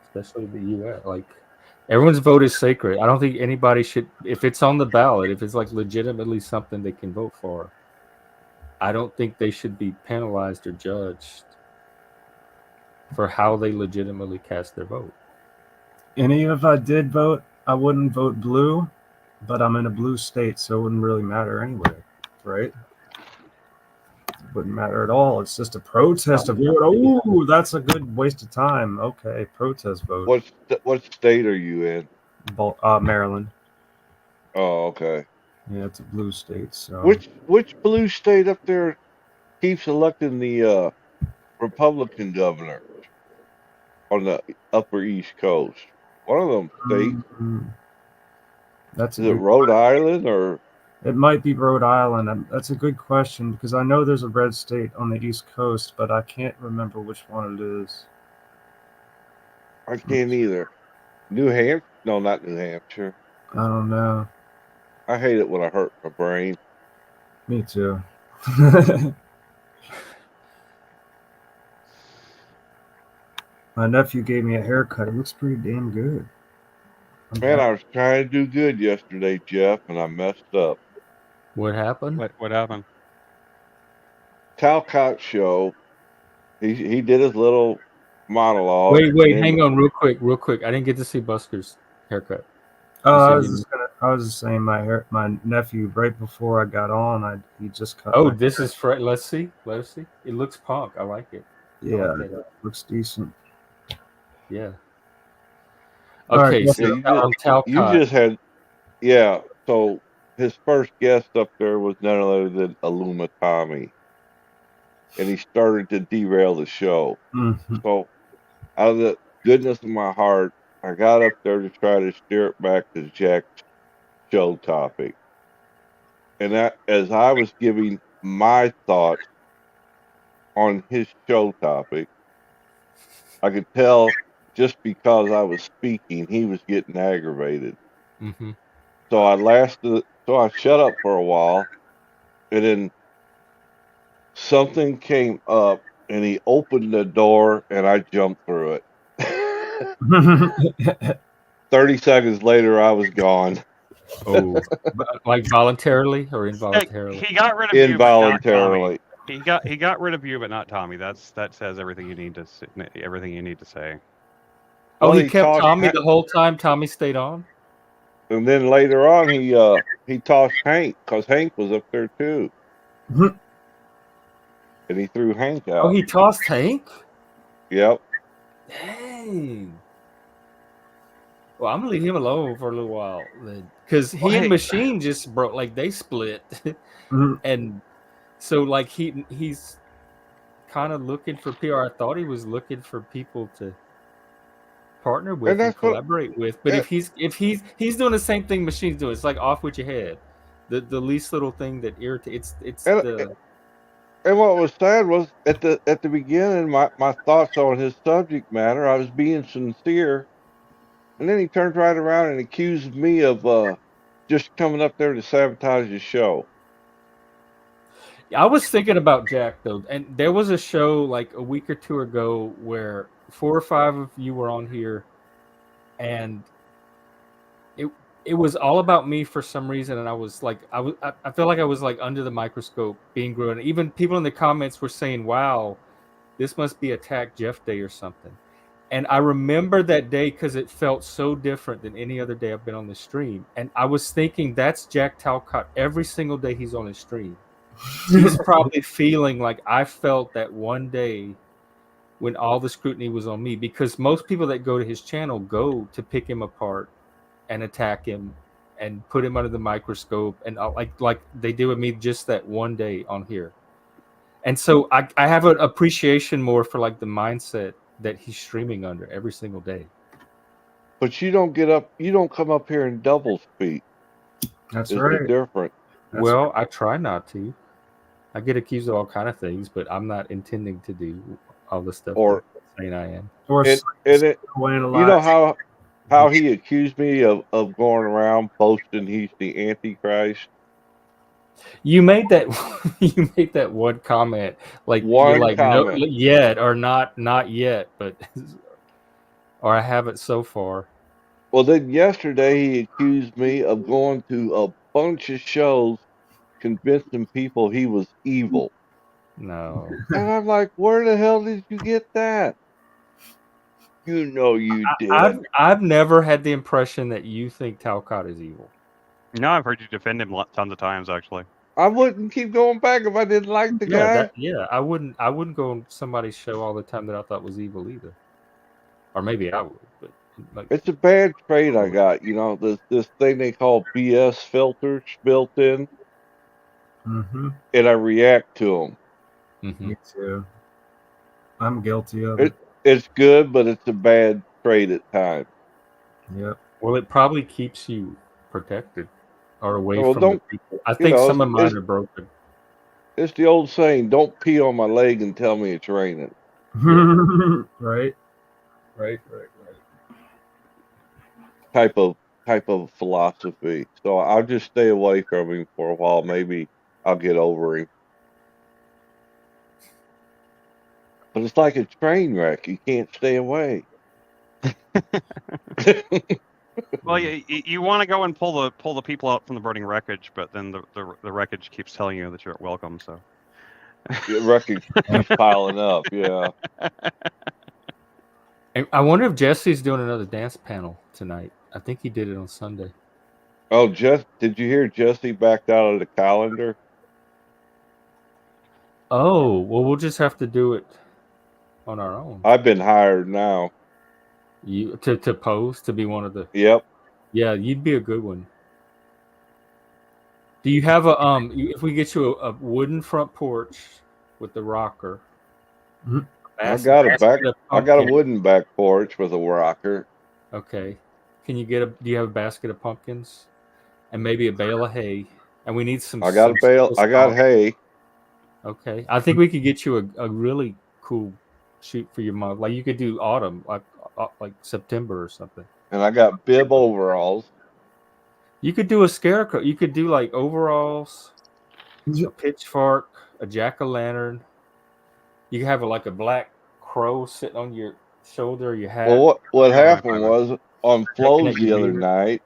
Especially the U.S. Like, everyone's vote is sacred. I don't think anybody should, if it's on the ballot, if it's like legitimately something they can vote for, I don't think they should be penalized or judged for how they legitimately cast their vote. And even if I did vote, I wouldn't vote blue, but I'm in a blue state, so it wouldn't really matter anyway, right? It wouldn't matter at all. It's just a protest vote. Oh, that's a good waste of time. Okay, protest vote. What state are you in? Maryland. Oh, okay. Yeah, it's a blue state. So which blue state up there keeps electing the Republican governor on the upper East Coast? One of them states. That's is it Rhode Island or? It might be Rhode Island. That's a good question because I know there's a red state on the East Coast, but I can't remember which one it is. I can't either. New Hampshire? No, not New Hampshire. I don't know. I hate it when I hurt my brain. Me too. My nephew gave me a haircut. It looks pretty damn good. Man, I was trying to do good yesterday, Jeff, and I messed up. What happened? What happened? Talcott show. He did his little monologue. Wait, hang on, real quick. I didn't get to see Busker's haircut. I was just saying my nephew right before I got on, he just cut. Oh, this is fresh. Let's see. It looks punk. I like it. Yeah, it looks decent. Yeah. Okay, Right, so you just had, yeah. So his first guest up there was none other than Aluma Tommy, and he started to derail the show. Mm-hmm. So, out of the goodness of my heart, I got up there to try to steer it back to Jack's show topic, and as I was giving my thoughts on his show topic, I could tell. Just because I was speaking, he was getting aggravated. Mm-hmm. So I shut up for a while, and then something came up, and he opened the door, and I jumped through it. 30 seconds later, I was gone. Oh, like voluntarily or involuntarily? He got rid of involuntarily. You, but not Tommy. He got rid of you, but not Tommy. That says everything you need to say. Oh, he kept Tommy the whole time. Tommy stayed on. And then later on, he tossed Hank because Hank was up there too, and he threw Hank out. Oh, he tossed Hank. Yep. Dang. Well, I'm gonna leave him alone for a little while because he and Machine just broke. Like they split, and so like he's kind of looking for PR. I thought he was looking for people to partner with and collaborate with, but if he's doing the same thing Machine's doing, it's like off with your head. The least little thing that irritates and what was sad was at the beginning, my thoughts on his subject matter, I was being sincere, and then he turned right around and accused me of just coming up there to sabotage the show. I was thinking about Jack though, and there was a show like a week or two ago where 4 or 5 of you were on here, and it was all about me for some reason, and I was like, I felt like I was like under the microscope being grilled. Even people in the comments were saying, "Wow, this must be Attack Jeff Day or something." And I remember that day because it felt so different than any other day I've been on the stream. And I was thinking that's Jack Talcott every single day he's on his stream. He's probably feeling like I felt that one day when all the scrutiny was on me, because most people that go to his channel go to pick him apart and attack him and put him under the microscope and like they did with me just that one day on here. And so I have an appreciation more for like the mindset that he's streaming under every single day. But you don't come up here and double speak. That's It's right. different. Well, I try not to. I get accused of all kind of things, but I'm not intending to do all the stuff Or that saying I am. Or you know how he accused me of going around posting he's the Antichrist. You made that you made that one comment like One you're like comment. no yet or not yet, but or I haven't so far. Well, then yesterday he accused me of going to a bunch of shows convincing people he was evil. No. And I'm like, where the hell did you get that? You know you did. I've never had the impression that you think Talcott is evil. No, I've heard you defend him tons of times, actually. I wouldn't keep going back if I didn't like the guy. I wouldn't go on somebody's show all the time that I thought was evil either. Or maybe I would, but like, it's a bad trait I got. You know, this thing they call BS filters built in, Mm-hmm. and I react to them. Mm-hmm. Me too. I'm guilty of it. It's good, but it's a bad trait at times. Yep. Well, it probably keeps you protected or away from the people. I you think know, some of mine are broken. It's the old saying, don't pee on my leg and tell me it's raining. Yeah. Right. Type of philosophy. So I'll just stay away from him for a while. Maybe I'll get over him. But it's like a train wreck. You can't stay away. Well, you want to go and pull the people out from the burning wreckage, but then the wreckage keeps telling you that you're welcome. So the wreckage keeps piling up. Yeah. I wonder if Jesse's doing another dance panel tonight. I think he did it on Sunday. Oh, did you hear Jesse backed out of the calendar? Oh, well, we'll just have to do it on our own. I've been hired now. You to pose to be one of the. Yep. Yeah, you'd be a good one. Do you have a if we get you a wooden front porch with the rocker? Mm-hmm. I got a wooden back porch with a rocker. Okay. Do you have a basket of pumpkins? And maybe a bale of hay. And we need some. I got hay. Okay. I think we could get you a really cool shoot for your mom. Like you could do autumn, like September or something. And I got bib overalls. You could do a scarecrow. You could do like overalls, a pitchfork, a jack-o'-lantern. You could have like a black crow sitting on your shoulder, your hat. Well, what happened was on Flo's the other night,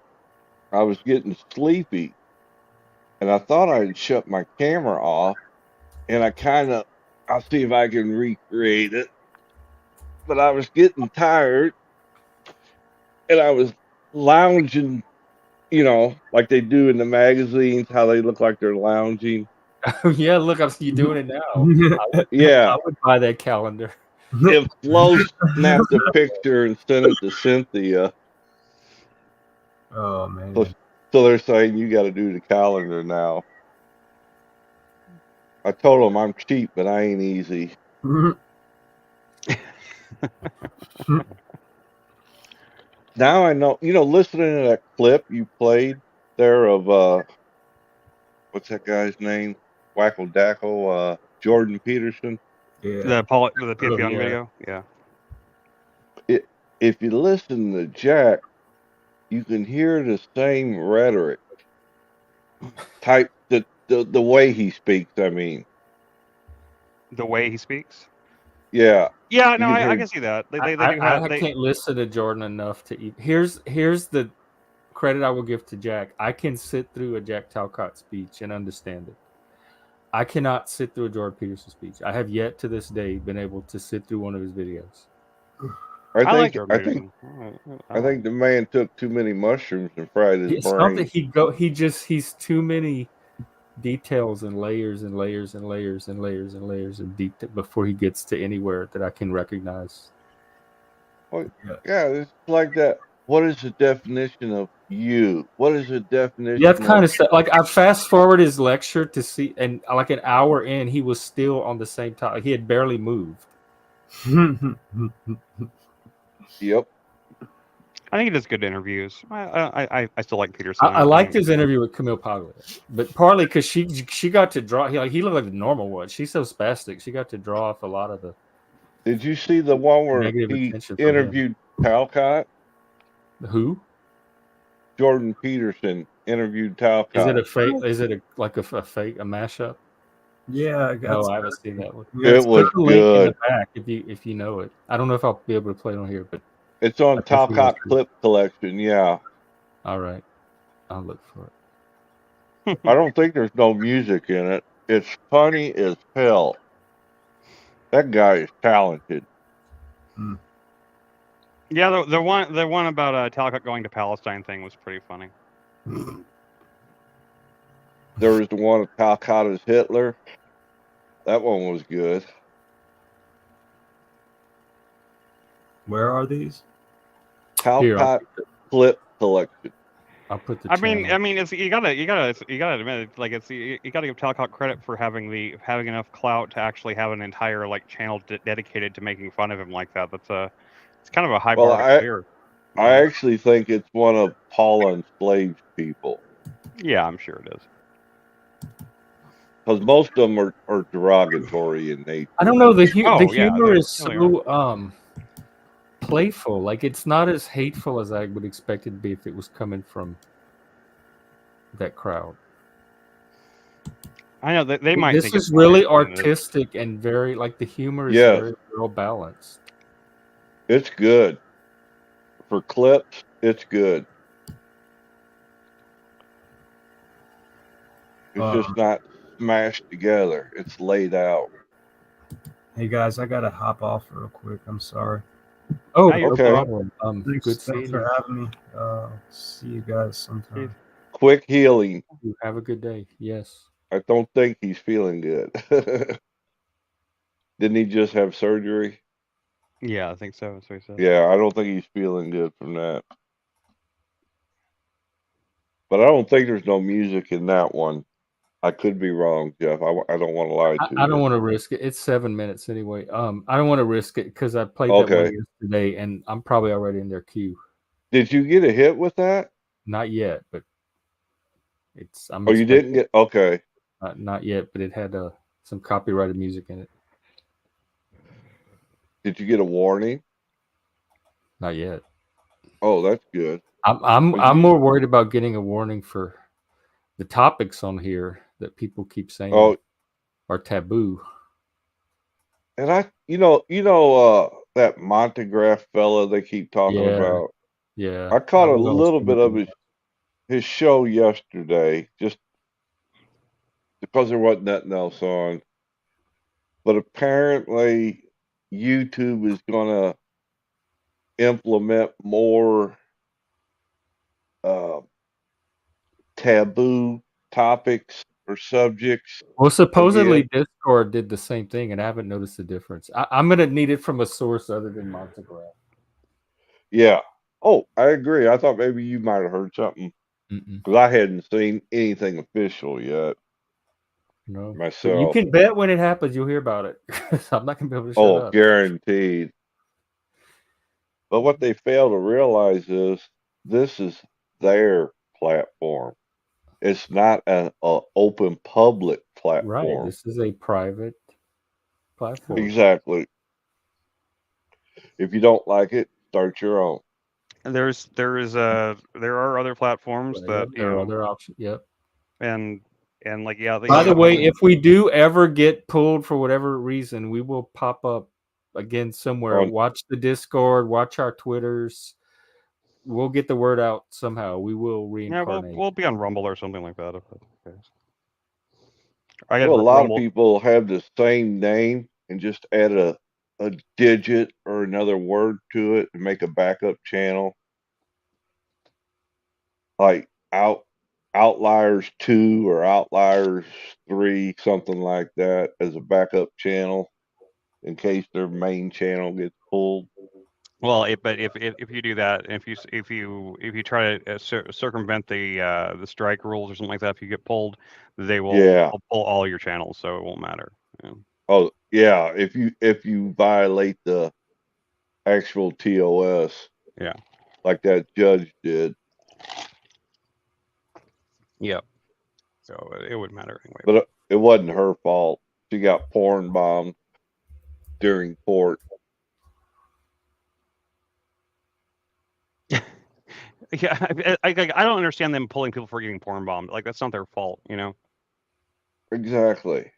I was getting sleepy, and I thought I'd shut my camera off, and I'll see if I can recreate it. But I was getting tired, and I was lounging, like they do in the magazines, how they look like they're lounging. Yeah, look, you're doing it now. Yeah. I would buy that calendar. If Flo snapped a picture and sent it to Cynthia. Oh, man. So they're saying you got to do the calendar now. I told them I'm cheap, but I ain't easy. Now I know, listening to that clip you played there of, what's that guy's name? Wackle Dackle, Jordan Peterson. Yeah. The PFP on video. Yeah. If you listen to Jack, you can hear the same rhetoric. The way he speaks, I mean. The way he speaks? Yeah. Yeah, no, I can see that. I can't listen to Jordan enough to eat. Here's the credit I will give to Jack. I can sit through a Jack Talcott speech and understand it. I cannot sit through a Jordan Peterson speech. I have yet to this day been able to sit through one of his videos. I think the man took too many mushrooms and fried his brain. He's too many details and layers and layers and layers and layers and layers of detail before he gets to anywhere that I can recognize. Well, yeah, it's like that. What is the definition of you? What is the definition Yeah, it's kind of? of like I fast forward his lecture to see, and like an hour in, he was still on the same topic. He had barely moved. Yep. I think he does good interviews. I still like Peterson. I liked his interview with Camille Paglia, but partly because she got to draw. He looked like the normal one. She's so spastic. She got to draw off a lot of the Did you see the one where negative he attention from him. interviewed Talcott? Who? Jordan Peterson interviewed Talcott. Is it a fake? Is it like a fake, a mashup? Yeah, No, I haven't seen that one. It was Put the link in the good. back if you know it. I don't know if I'll be able to play it on here, but It's on Talcott Clip Collection. Yeah. All right, I'll look for I don't think there's no music in it. It's funny as hell. That guy is talented. Yeah, the one about Talcott going to Palestine thing was pretty funny. There was the one of Talcott as Hitler. That one was good. Where are these? Talcott Clip Collection. I'll put the. I mean, it's you gotta admit it, like it's you gotta give Talcott credit for having enough clout to actually have an entire like channel dedicated to making fun of him like that. It's kind of a high bar to clear. I actually think it's one of Paula enslaved people. Yeah, I'm sure it is. Because most of them are derogatory in nature. I don't know. The humor is so playful. Like it's not as hateful as I would expect it to be if it was coming from that crowd. I know they might. This is really artistic and very like the humor is very well balanced. It's good. For clips, it's good. It's just not smashed together. It's laid out. Hey guys, I gotta hop off real quick. I'm sorry. Oh, okay. Thanks for having me. See you guys sometime. Quick healing. Have a good day. Yes. I don't think he's feeling good. Didn't he just have surgery? Yeah, I think so. That's what he said. Yeah, I don't think he's feeling good from that. But I don't think there's no music in that one. I could be wrong, Jeff. I don't want to lie to you. I don't want to risk it. It's 7 minutes anyway. I don't want to risk it because I played that one yesterday, and I'm probably already in their queue. Did you get a hit with that? Not yet, but it's. You didn't get okay. Not yet, but it had some copyrighted music in it. Did you get a warning? Not yet. Oh, that's good. I'm more worried about getting a warning for the topics on here that people keep saying are taboo. And that Montegraph fella they keep talking about. Yeah. I caught a little bit of his show yesterday, just because there wasn't nothing else on. But apparently YouTube is gonna implement more taboo topics or subjects. Well, supposedly Discord did the same thing, and I haven't noticed the difference. I'm going to need it from a source other than Montegraph. Yeah. Oh, I agree. I thought maybe you might have heard something because I hadn't seen anything official yet. No, myself. But you can bet when it happens, you'll hear about it. I'm not going to be able to shut up. Guaranteed. But what they fail to realize is this is their platform. It's not an open public platform. Right. This is a private platform. Exactly. If you don't like it, start your own. And there are other platforms that there are other options. Yep. And like By the way, if we do ever get pulled for whatever reason, we will pop up again somewhere. Watch the Discord. Watch our Twitters. We'll get the word out somehow. We will reincarnate. Yeah, we'll be on Rumble or something like that. A lot of people have the same name and just add a digit or another word to it and make a backup channel. Like Outliers 2 or Outliers 3, something like that, as a backup channel in case their main channel gets pulled. Well, but if you do that, if you try to circumvent the strike rules or something like that, if you get pulled, they will pull all your channels, so it won't matter. Yeah. Oh yeah, if you violate the actual TOS, yeah, like that judge did. Yep. So it wouldn't matter anyway. But it wasn't her fault. She got porn bombed during court. Yeah, I don't understand them pulling people for getting porn bombed. Like that's not their fault, you know. Exactly.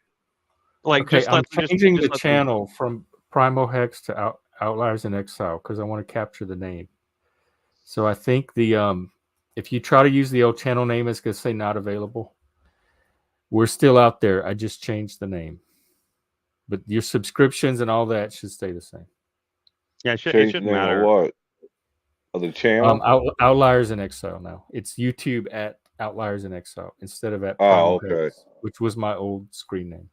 Like, okay, I'm changing the let channel from Primal Hex to Outliers in Exile because I want to capture the name. So I think if you try to use the old channel name, it's going to say not available. We're still out there. I just changed the name, but your subscriptions and all that should stay the same. Yeah, it shouldn't matter. What? Of the channel? Outliers in Exile now. It's YouTube at Outliers in Exile instead of at Primal Hex, which was my old screen name.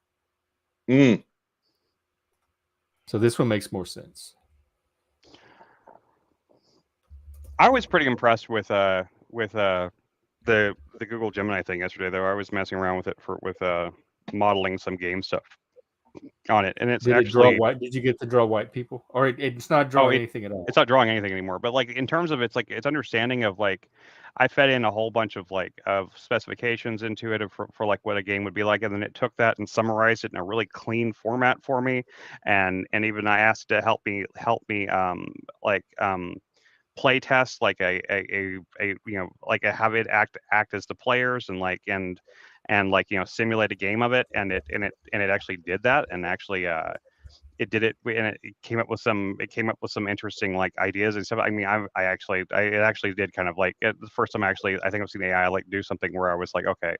So this one makes more sense. I was pretty impressed with the Google Gemini thing yesterday, though. I was messing around with it with modeling some game stuff on it, and it's Did actually it draw white? Did you get to draw white people, or it's not drawing anything at all? It's not drawing anything anymore. But like in terms of its understanding of like, I fed in a whole bunch of specifications into it for like what a game would be like, and then it took that and summarized it in a really clean format for me, and even I asked it to help me play test like a have it act as the players and simulate a game of it, and it actually did that, and actually it did it, and it came up with some interesting like ideas and stuff. I mean, it actually did kind of like the first time I think I've seen AI like do something where I was like, okay,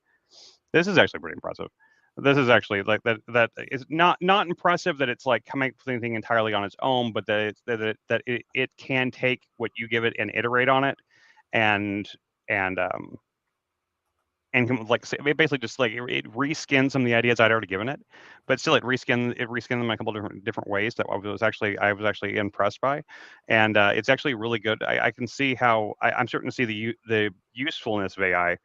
this is actually pretty impressive. This is actually like that is not impressive that it's like coming up with anything entirely on its own, but that it can take what you give it and iterate on it, and like it basically just like it reskinned some of the ideas I'd already given it, but still it reskinned them in a couple different ways that I was actually impressed by, and it's actually really good. I can see how I'm starting to see the usefulness of AI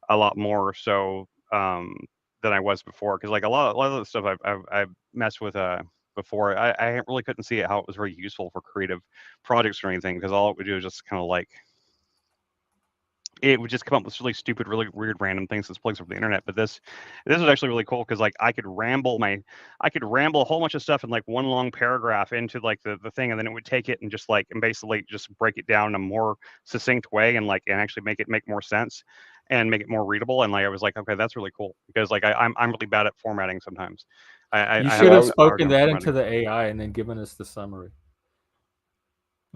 a lot more so than I was before, because like a lot of the stuff I've messed with before, I really couldn't see how it was very useful for creative projects or anything, because all it would do is just kind of like it would just come up with really stupid, really weird, random things that's placed over the internet. But this is actually really cool because like I could ramble a whole bunch of stuff in like one long paragraph into like the thing, and then it would take it and just like and basically just break it down in a more succinct way and actually make more sense and make it more readable. And like I was like, okay, that's really cool, because like I'm really bad at formatting sometimes. You should have spoken that into the AI and then given us the summary.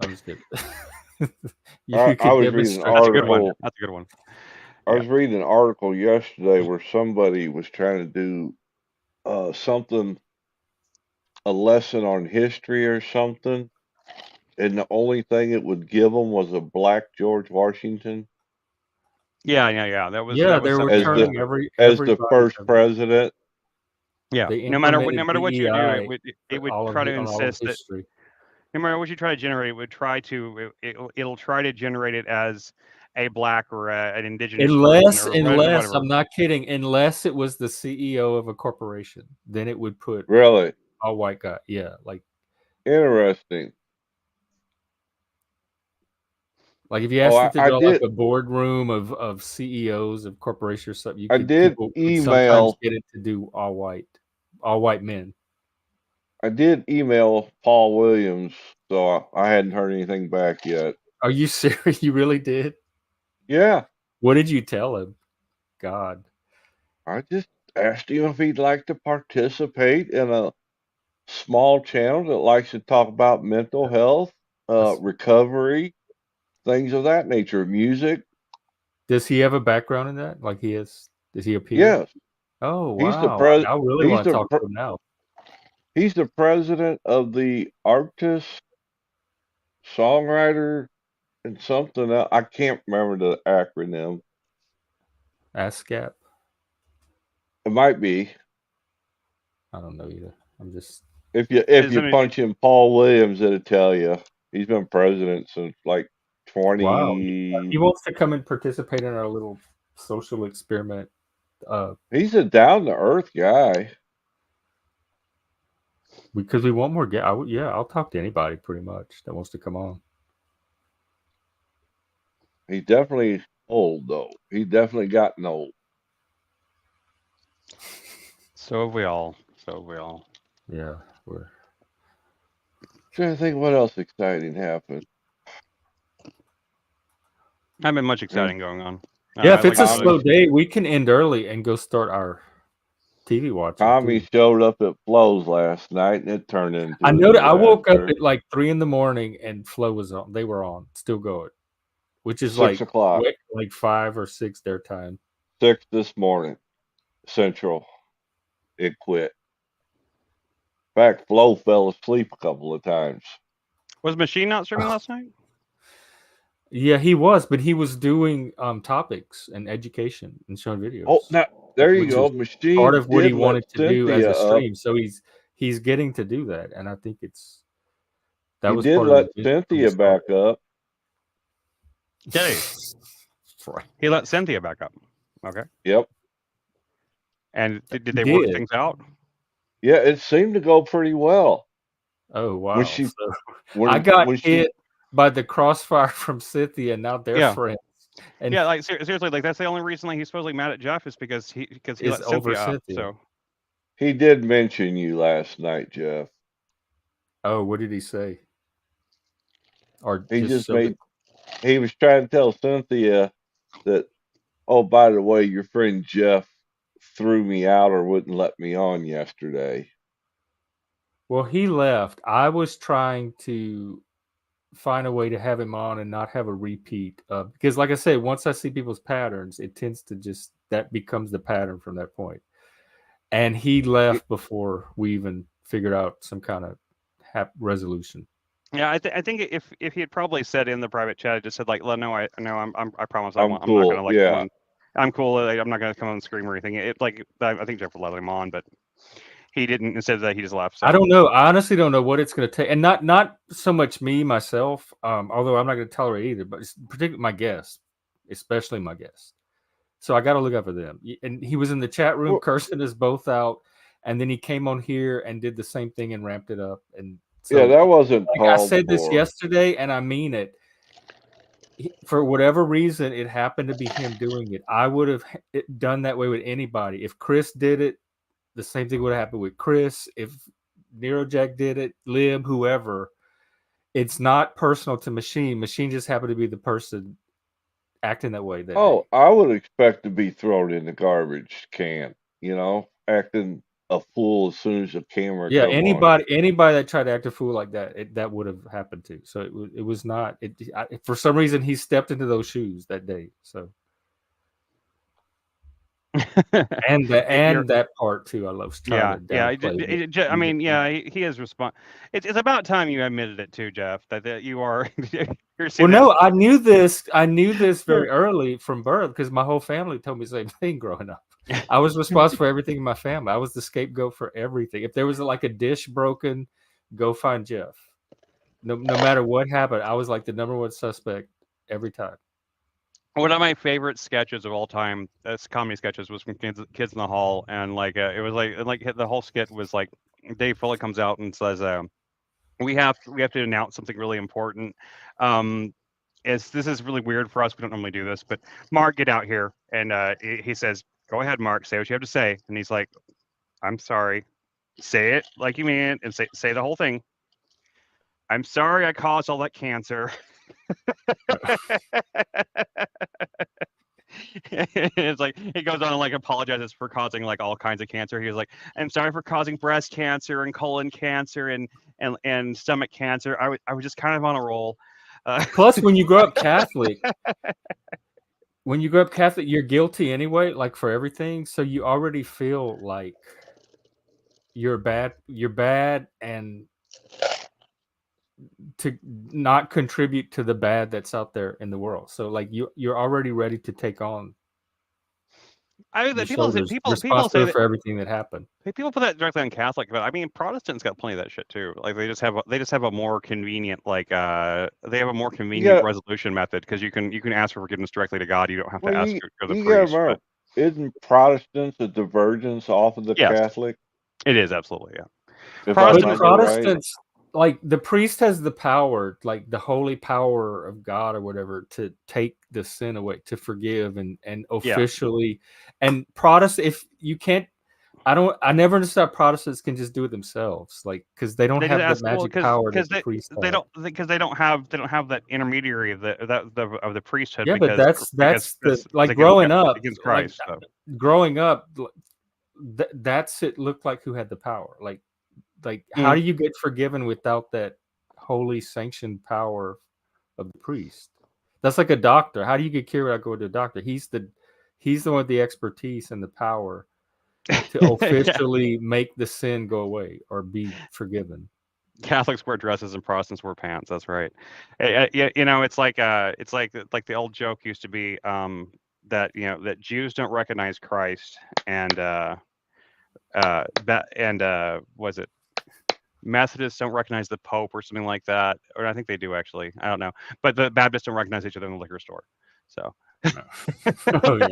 I was good. I was reading an article. That's a good one. I was reading an article yesterday where somebody was trying to do something, a lesson on history or something, and the only thing it would give them was a black George Washington. Yeah. That was they were turning as the first president. Yeah, no matter what you do, it would try to insist that. No matter what you try to generate, it'll try to generate it as a black or an indigenous unless I'm not kidding, unless it was the CEO of a corporation, then it would put really all white guy. Yeah, like interesting. Like if you asked it to draw like a boardroom of CEOs of corporations or something, people would sometimes get it to do all white men. I did email Paul Williams, so I hadn't heard anything back yet. Are you serious? You really did? Yeah. What did you tell him? God. I just asked him if he'd like to participate in a small channel that likes to talk about mental health, recovery, things of that nature, music. Does he have a background in that? Like he is? Does he appear? Yes. Oh, wow. I really want to talk to him now. He's the president of the artist, songwriter, and something else. I can't remember the acronym. ASCAP? It might be. I don't know either. I'm just. If you punch in Paul Williams, it'll tell you. He's been president since like 20. Wow. He wants to come and participate in our little social experiment. He's a down to earth guy. Because we want more guests. I'll talk to anybody pretty much that wants to come on. He definitely old though. He definitely gotten old. So have we all. So have we all. Yeah, we're Trying to think what else exciting happened. Not been much exciting going on. Yeah, if it's a slow day, we can end early and go start our TV watching. Tommy showed up at Flo's last night, and it turned into. I know that I woke up at like 3 a.m. and Flo was on. They were on, still going, which is 6 o'clock, like 5 or 6 their time. 6 this morning, Central. It quit. In fact, Flo fell asleep a couple of times. Was Machine not streaming last night? Yeah, he was, but he was doing topics and education and showing videos. Oh, now there you go. Machine part of what he wanted to do as a stream. Up. So he's getting to do that, and I think that was did let Cynthia back up. Did he? He let Cynthia back up. Okay. Yep. And did they work things out? Yeah, it seemed to go pretty well. Oh wow! I got hit by the crossfire from Cynthia, and now they're friends. And yeah, like seriously, like that's the only reason he's supposedly mad at Jeff is because he let Cynthia up. So he did mention you last night, Jeff. Oh, what did he say? Or he he was trying to tell Cynthia that, oh, by the way, your friend Jeff threw me out or wouldn't let me on yesterday. Well, he left. I was trying to find a way to have him on and not have a repeat because, like I said, once I see people's patterns, it tends to that becomes the pattern from that point. And he left before we even figured out some kind of resolution. Yeah, I think if he had probably said in the private chat, just said like, "No, I promise I'm not cool. gonna like I'm cool. I'm not gonna come on the screen or anything." It like I think Jeff would let him on, but he didn't. Instead of that, he just left. So. I don't know. I honestly don't know what it's going to take, and not so much me myself. Although I'm not going to tolerate either, but particularly my guests, especially my guests. So I got to look out for them. And he was in the chat room cursing us both out, and then he came on here and did the same thing and ramped it up. And so, yeah, that wasn't. Like I said this yesterday, and I mean it. For whatever reason, it happened to be him doing it. I would have done that way with anybody. If Chris did it, the same thing would have happened with Chris. If NeroJack did it, Lib, whoever. It's not personal to Machine. Machine just happened to be the person acting that way. I would expect to be thrown in the garbage can. Acting a fool as soon as the camera. Yeah, anybody that tried to act a fool like that, that would have happened to. So it was not. For some reason, he stepped into those shoes that day. So. and that part too, I love. He is respond. It's about time you admitted it too, Jeff. That you are. Well, no, I knew this very early from birth because my whole family told me the same thing growing up. I was responsible for everything in my family. I was the scapegoat for everything. If there was like a dish broken, go find Jeff. No matter what happened, I was like the number one suspect every time. One of my favorite sketches of all time, comedy sketches, was from Kids in the Hall, and it was like the whole skit was like Dave Foley comes out and says, "We have to announce something really important. This is really weird for us. We don't normally do this, but Mark, get out here." And he says, "Go ahead, Mark. Say what you have to say." And he's like, "I'm sorry. Say it like you mean it, and say the whole thing. I'm sorry I caused all that cancer." It's like he goes on and like apologizes for causing like all kinds of cancer. He was like, "I'm sorry for causing breast cancer and colon cancer and stomach cancer. I was just kind of on a roll." Plus, when you grow up Catholic, you're guilty anyway, like for everything. So you already feel like you're bad, and to not contribute to the bad that's out there in the world. So like you're already ready to take on I mean, Your people say responsible that, for everything that happened. people put that directly on Catholic, but I mean, Protestants got plenty of that shit too. Like they just have a more convenient resolution method because you can ask for forgiveness directly to God. You don't have to ask for the priest. But isn't Protestants a divergence off of the yes, Catholic? it is absolutely, yeah. If Protestants, like the priest has the power, like the holy power of God or whatever, to take the sin away, to forgive and officially. And Protestant, if you can't, I never understood Protestants can just do it themselves, like because they don't have the magic power that the priest they don't have that intermediary of the priesthood. Yeah, but that's like against, growing up against Christ. Like, growing up, that's it looked like who had the power. Like how do you get forgiven without that holy sanctioned power of the priest? That's like a doctor. How do you get cured without going to a doctor? He's the one with the expertise and the power to officially make the sin go away or be forgiven. Catholics wear dresses and Protestants wear pants. That's right. It's like the old joke used to be that that Jews don't recognize Christ and was it Methodists don't recognize the Pope or something like that, or I think they do actually. I don't know, but the Baptists don't recognize each other in the liquor store. So, oh, yeah.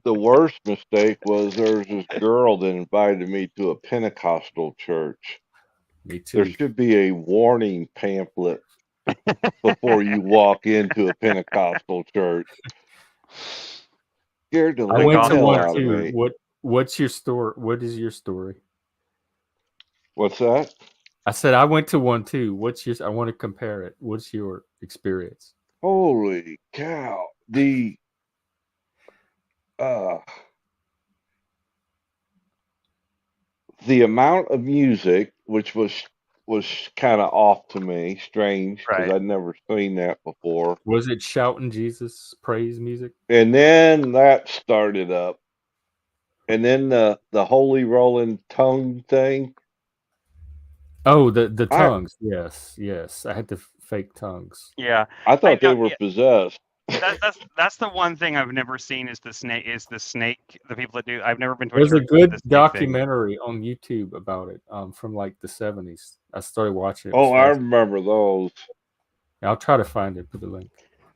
The worst mistake was there was this girl that invited me to a Pentecostal church. Me too. There should be a warning pamphlet before you walk into a Pentecostal church. Scared the I went to hell one out too. of me. What's your story? What is your story? What's that? I said I went to one too. I want to compare it. What's your experience? Holy cow! The amount of music, which was kind of off to me, strange because I'd never seen that before. Was it shouting Jesus praise music? And then that started up, and then the holy rolling tongue thing. Oh, the tongues. Yes. I had the fake tongues. Yeah, I thought they were possessed. That's the one thing I've never seen is the snake. The people that do. I've never been to. There's a good documentary on YouTube about it. From like the 70s. I started watching it. Oh, I remember those. I'll try to find it. Put the link.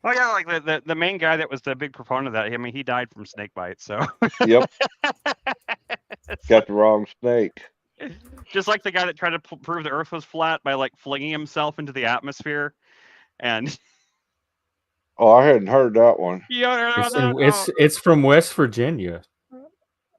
Oh yeah, like the main guy that was the big proponent of that. I mean, he died from snake bites. So. Yep. Got the wrong snake. Just like the guy that tried to prove the Earth was flat by like flinging himself into the atmosphere, and. Oh, I hadn't heard that one. It's from West Virginia.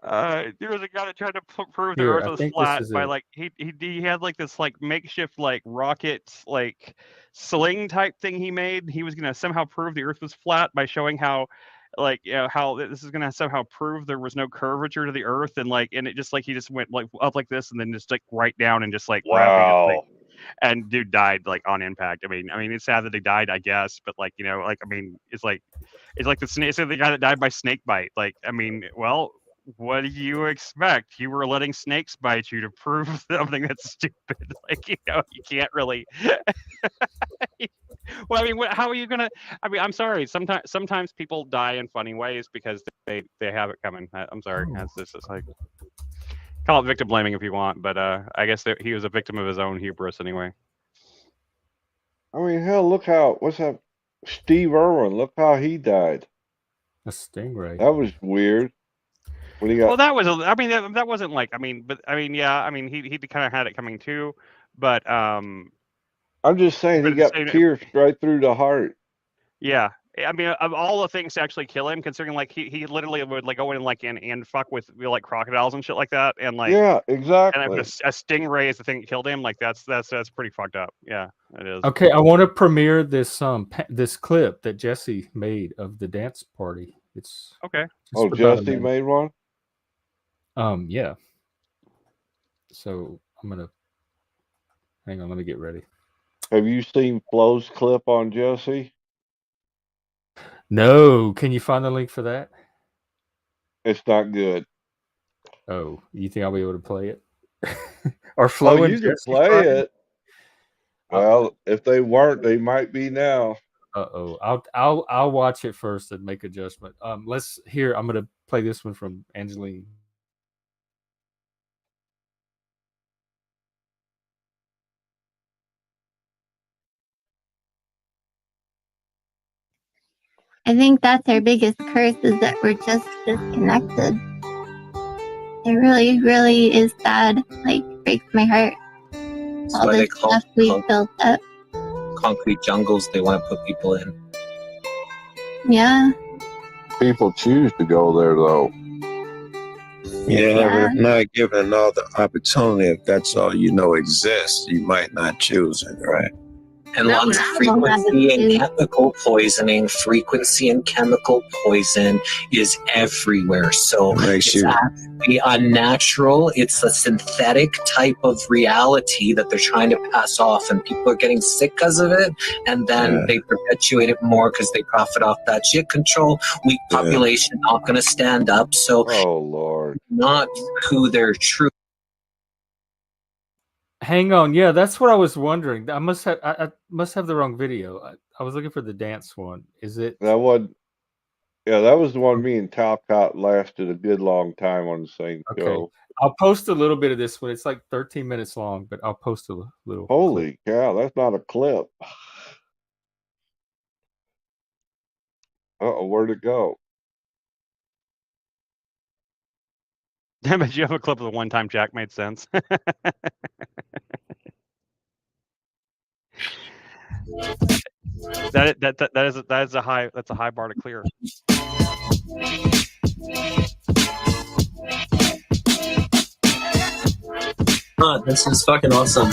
There was a guy that tried to prove the Earth was flat by like he had like this like makeshift like rocket like sling type thing he made. He was gonna somehow prove the Earth was flat by showing how like how this is gonna somehow prove there was no curvature to the Earth and it just like he just went like up like this and then just like right down and just like wow. And dude died like on impact. I mean, it's sad that he died, I guess, but like I mean, it's like the snake. So the guy that died by snake bite. Like, I mean, well, what do you expect? You were letting snakes bite you to prove something that's stupid. Like, you can't really. Well, I mean, how are you gonna? I mean, I'm sorry. Sometimes people die in funny ways because they have it coming. I'm sorry. That's just like. Call it victim blaming if you want, but I guess he was a victim of his own hubris anyway. I mean, hell, what's that? Steve Irwin, look how he died. A stingray. That was weird. When he got... Well, that was, that wasn't like, he kind of had it coming too, but I'm just saying he got pierced right through the heart. Yeah. I mean, of all the things to actually kill him, considering like he literally would like go in and fuck with like crocodiles and shit like that, and like yeah, exactly. And a stingray is the thing that killed him. Like that's pretty fucked up. Yeah, it is. Okay, I want to premiere this this clip that Jesse made of the dance party. It's okay. Oh, Jesse made one. Yeah. So I'm gonna hang on. Let me get ready. Have you seen Flo's clip on Jesse? No, can you find the link for that? It's not good. Oh, you think I'll be able to play it? Or Flo you can play it. Well, if they weren't, they might be now. I'll watch it first and make a judgment. Let's hear. I'm gonna play this one from Angeline. I think that's our biggest curse is that we're just disconnected. It really, really is sad. Like, breaks my heart. That's All why they this call stuff we've built up. concrete jungles they want to put people in. Yeah. People choose to go there, though. Yeah, but if not given all the opportunity, if that's all you know exists, you might not choose it, right? And lots of frequency and chemical poisoning. Frequency and chemical poison is everywhere. So it's actually unnatural. It's a synthetic type of reality that they're trying to pass off, and people are getting sick because of it. And then they perpetuate it more because they profit off that shit control. Weak population not going to stand up. So, oh Lord, not who they're true. Hang on, yeah, that's what I was wondering. I must have the wrong video. I was looking for the dance one. Is it that one? Yeah, that was the one. Me and Talcott lasted a good long time on the same show. I'll post a little bit of this one. It's like 13 minutes long, but I'll post a little. Holy cow, that's not a clip. Uh-oh, where'd it go? Damn it, you have a clip of the one time Jack made sense. That's a high bar to clear. This is fucking awesome.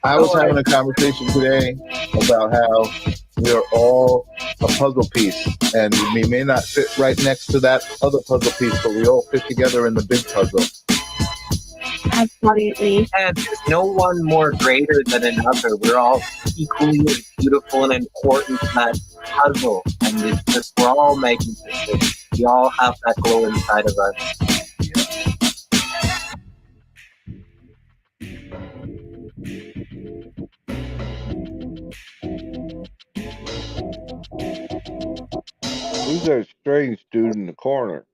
I was having a conversation today about how we're all a puzzle piece, and we may not fit right next to that other puzzle piece, but we all fit together in the big puzzle. Absolutely. And there's no one more greater than another. We're all equally as beautiful and important to that puzzle. And it's just, we're all magnificent. We all have that glow inside of us. Who's that strange dude in the corner?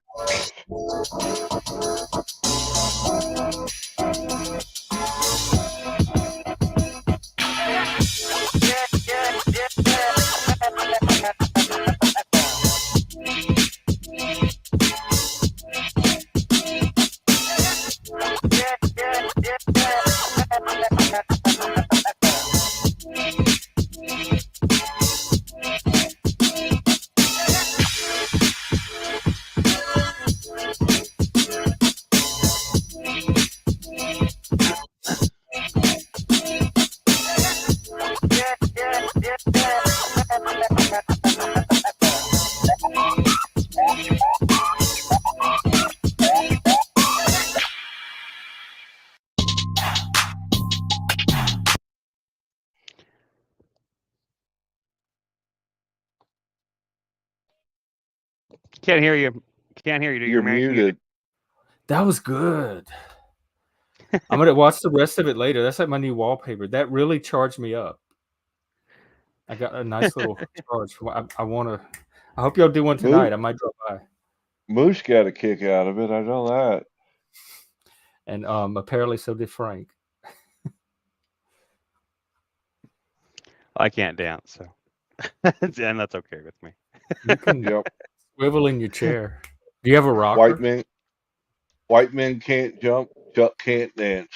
Can't hear you. Can't hear you. You're muted. That was good. I'm gonna watch the rest of it later. That's like my new wallpaper. That really charged me up. I got a nice little charge. I hope y'all do one tonight. I might drop by. Moose got a kick out of it. I know that. And apparently so did Frank. I can't dance, so and that's okay with me. You can swivel in your chair. Do you have a rocker? White men can't jump. Chuck can't dance.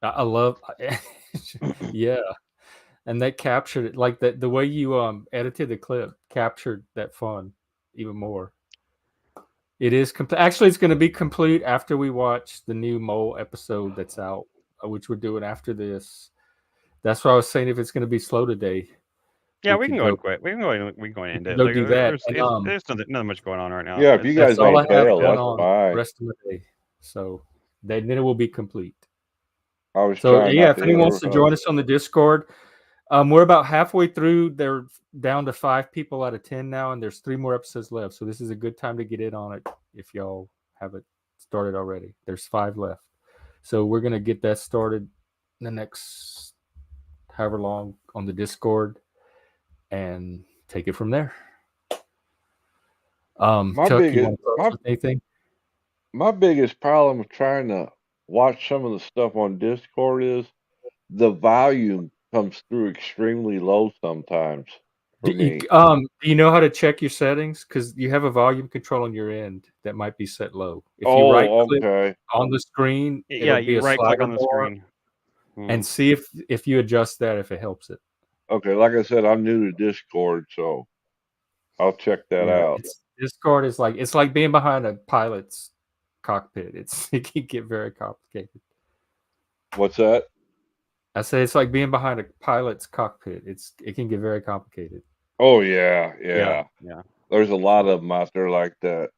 I love, yeah, and that captured it. Like that, the way you edited the clip captured that fun even more. It is actually, it's going to be complete after we watch the new Mole episode that's out, which we're doing after this. That's why I was saying if it's going to be slow today. Yeah, we can go and quit. We can go and end it. Go do that. There's nothing much going on right now. Yeah, if you guys all ain't bail, that's fine. the rest of the day. So then it will be complete. I was so trying yeah, if anyone wants to join us on the Discord, we're about halfway through. They're down to 5 people out of 10 now, and there's 3 more episodes left. So this is a good time to get in on it if y'all haven't started already. There's 5 left. So we're gonna get that started in the next however long on the Discord, and take it from there. Chuck, you want to close with anything? My biggest problem with trying to watch some of the stuff on Discord is the volume comes through extremely low sometimes for me. Do you know how to check your settings? Because you have a volume control on your end that might be set low. If you right click on the screen, it'll be you a right click on the bar, screen and see if you adjust that, if it helps it. Okay, like I said, I'm new to Discord, so I'll check that out. Discord is like, it's like being behind a pilot's cockpit. It can get very complicated. What's that? I say it's like being behind a pilot's cockpit. It can get very complicated. Oh yeah. There's a lot of them out there like that.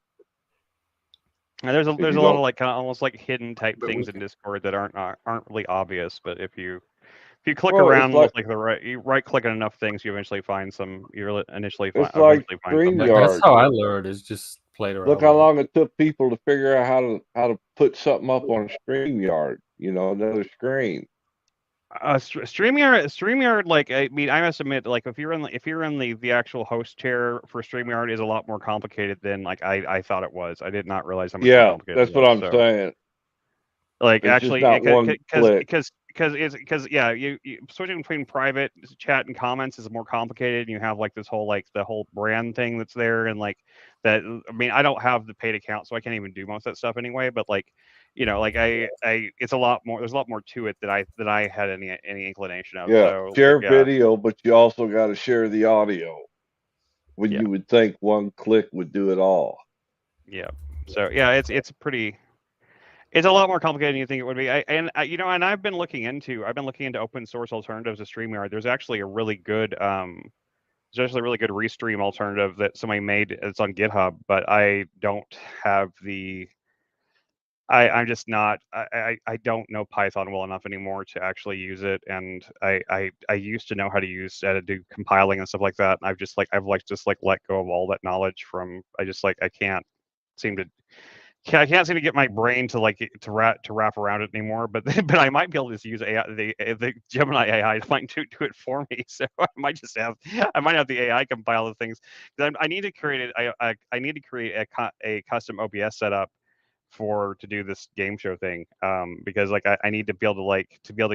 And there's a lot of like kind of almost like hidden type things in Discord that aren't really obvious, but if you click around with like you right click on enough things, you eventually find some. You initially find. It's like something. That's how I learned. Is just played around. Look how long it took people to figure out how to put something up on StreamYard. Another screen. StreamYard, like I mean, I must admit, like if you're in the actual host chair for StreamYard is a lot more complicated than like I thought it was. I did not realize how much more complicated. That's what I'm saying. Like it's actually, because you switching between private chat and comments is more complicated. And you have like this whole like the whole brand thing that's there, and like that. I mean, I don't have the paid account, so I can't even do most of that stuff anyway. But like, like it's a lot more. There's a lot more to it that I had any inclination of. Yeah, so, share video, but you also got to share the audio. When you would think one click would do it all. Yeah. So yeah, it's pretty. It's a lot more complicated than you think it would be. And I've been looking into open source alternatives to StreamYard. There's actually a really good Restream alternative that somebody made. It's on GitHub, but I don't have the. I'm just not. I don't know Python well enough anymore to actually use it, and I used to know how to do compiling and stuff like that. And I've let go of all that knowledge from. I can't seem to. I can't seem to get my brain to wrap around it anymore. But I might be able to just use AI, the Gemini AI to do it for me. So I might have the AI compile the things. I need to create a custom OBS setup to do this game show thing. Because I need to be able to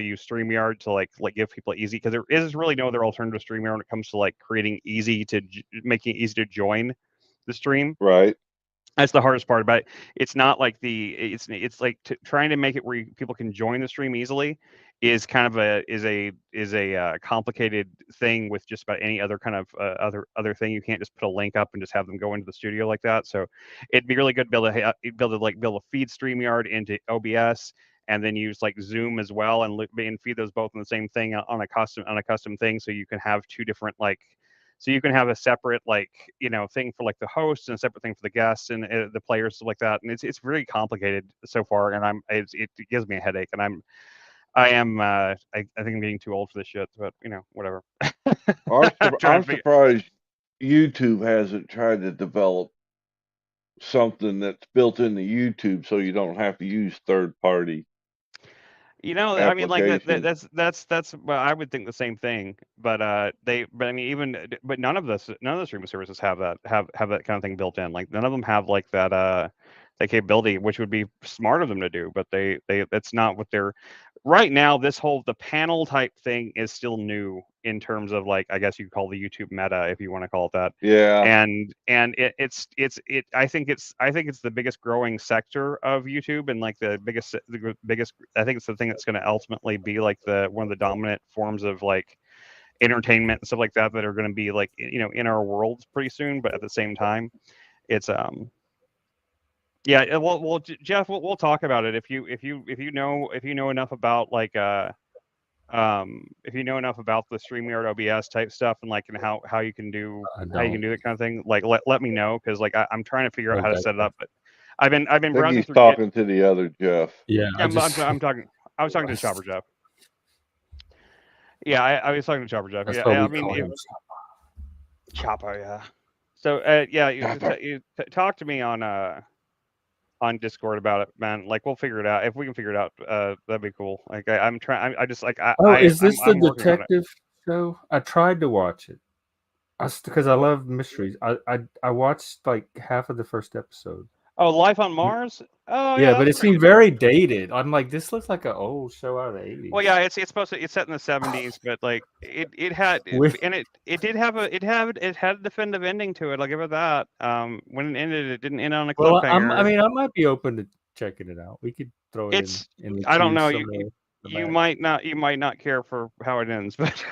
use StreamYard to give people easy, because there is really no other alternative to StreamYard when it comes to making it easy to join the stream. Right. That's the hardest part about it. It's not like it's like trying to make it where people can join the stream easily is kind of a complicated thing with just about any other kind of other thing. You can't just put a link up and just have them go into the studio like that. So it'd be really good to be able to feed StreamYard into OBS and then use Zoom as well and feed those both in the same thing on a custom thing, so you can have two different So you can have a separate thing for the hosts and a separate thing for the guests and the players, stuff like that. And it's really complicated so far, and it gives me a headache. And I think I'm getting too old for this shit, but whatever. I'm surprised YouTube hasn't tried to develop something that's built into YouTube so you don't have to use third party. I mean, that's well, I would think the same thing, but none of the streaming services have that kind of thing built in. None of them have that capability, which would be smart of them to do, but that's not what they're right now. The panel type thing is still new in terms of I guess you could call the YouTube meta, if you want to call it that. Yeah. And I think it's the biggest growing sector of YouTube, and the biggest I think it's the thing that's going to ultimately be one of the dominant forms of entertainment and stuff like that are going to be in our world pretty soon. But at the same time, it's yeah, well, Jeff, we'll talk about it if you know enough about if you know enough about the StreamYard OBS type stuff and how you can do that kind of thing. Let me know, because I'm trying to figure out how to set it up. But I've been browsing. He's talking to the other Jeff. Yeah, I'm talking. I was talking to Chopper Jeff. Yeah, I was talking to Chopper Jeff. That's Yeah, I mean Chopper. Yeah. So you talk to me on on Discord about it, man. Like we'll figure it out. If we can figure it out, that'd be cool. Like I'm trying. I just like is this I'm the working on it. detective show? I tried to watch it. Because I love mysteries. I watched like half of the first episode. Oh, Life on Mars. Oh yeah, but it that's pretty seemed good. very dated. I'm like, this looks like an old show out of the 80s. Well, yeah, it's supposed to. It's set in the 70s, but like it had With- and it did have a it had a definitive ending to it. I'll give it that. When it ended, it didn't end on a Well, cliffhanger. I might be open to checking it out. We could throw it in the I don't queue know. somewhere. You might not care for how it ends, but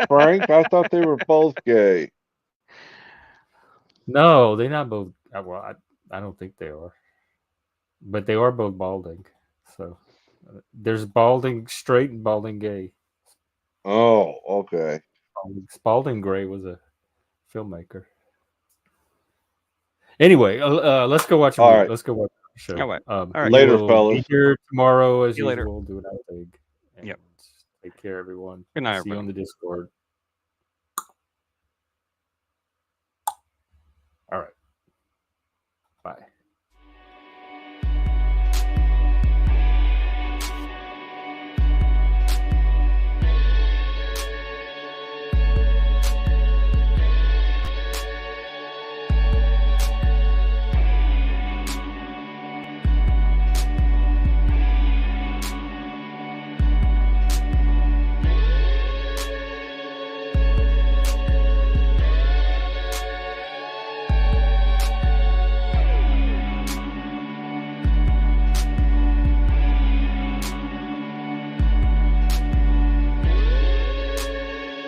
Frank, I thought they were both gay. No, they're not both. Well, I don't think they are. But they are both balding. So there's balding straight and balding gay. Oh, okay. Spalding Gray was a filmmaker. Anyway, let's go watch a movie. All right. Let's go watch the show. All right. All right. Later, we'll fellas. Be here tomorrow as See you later. usual. Do another thing. Yep. Take care, everyone. Good night, See you everybody. on the Discord.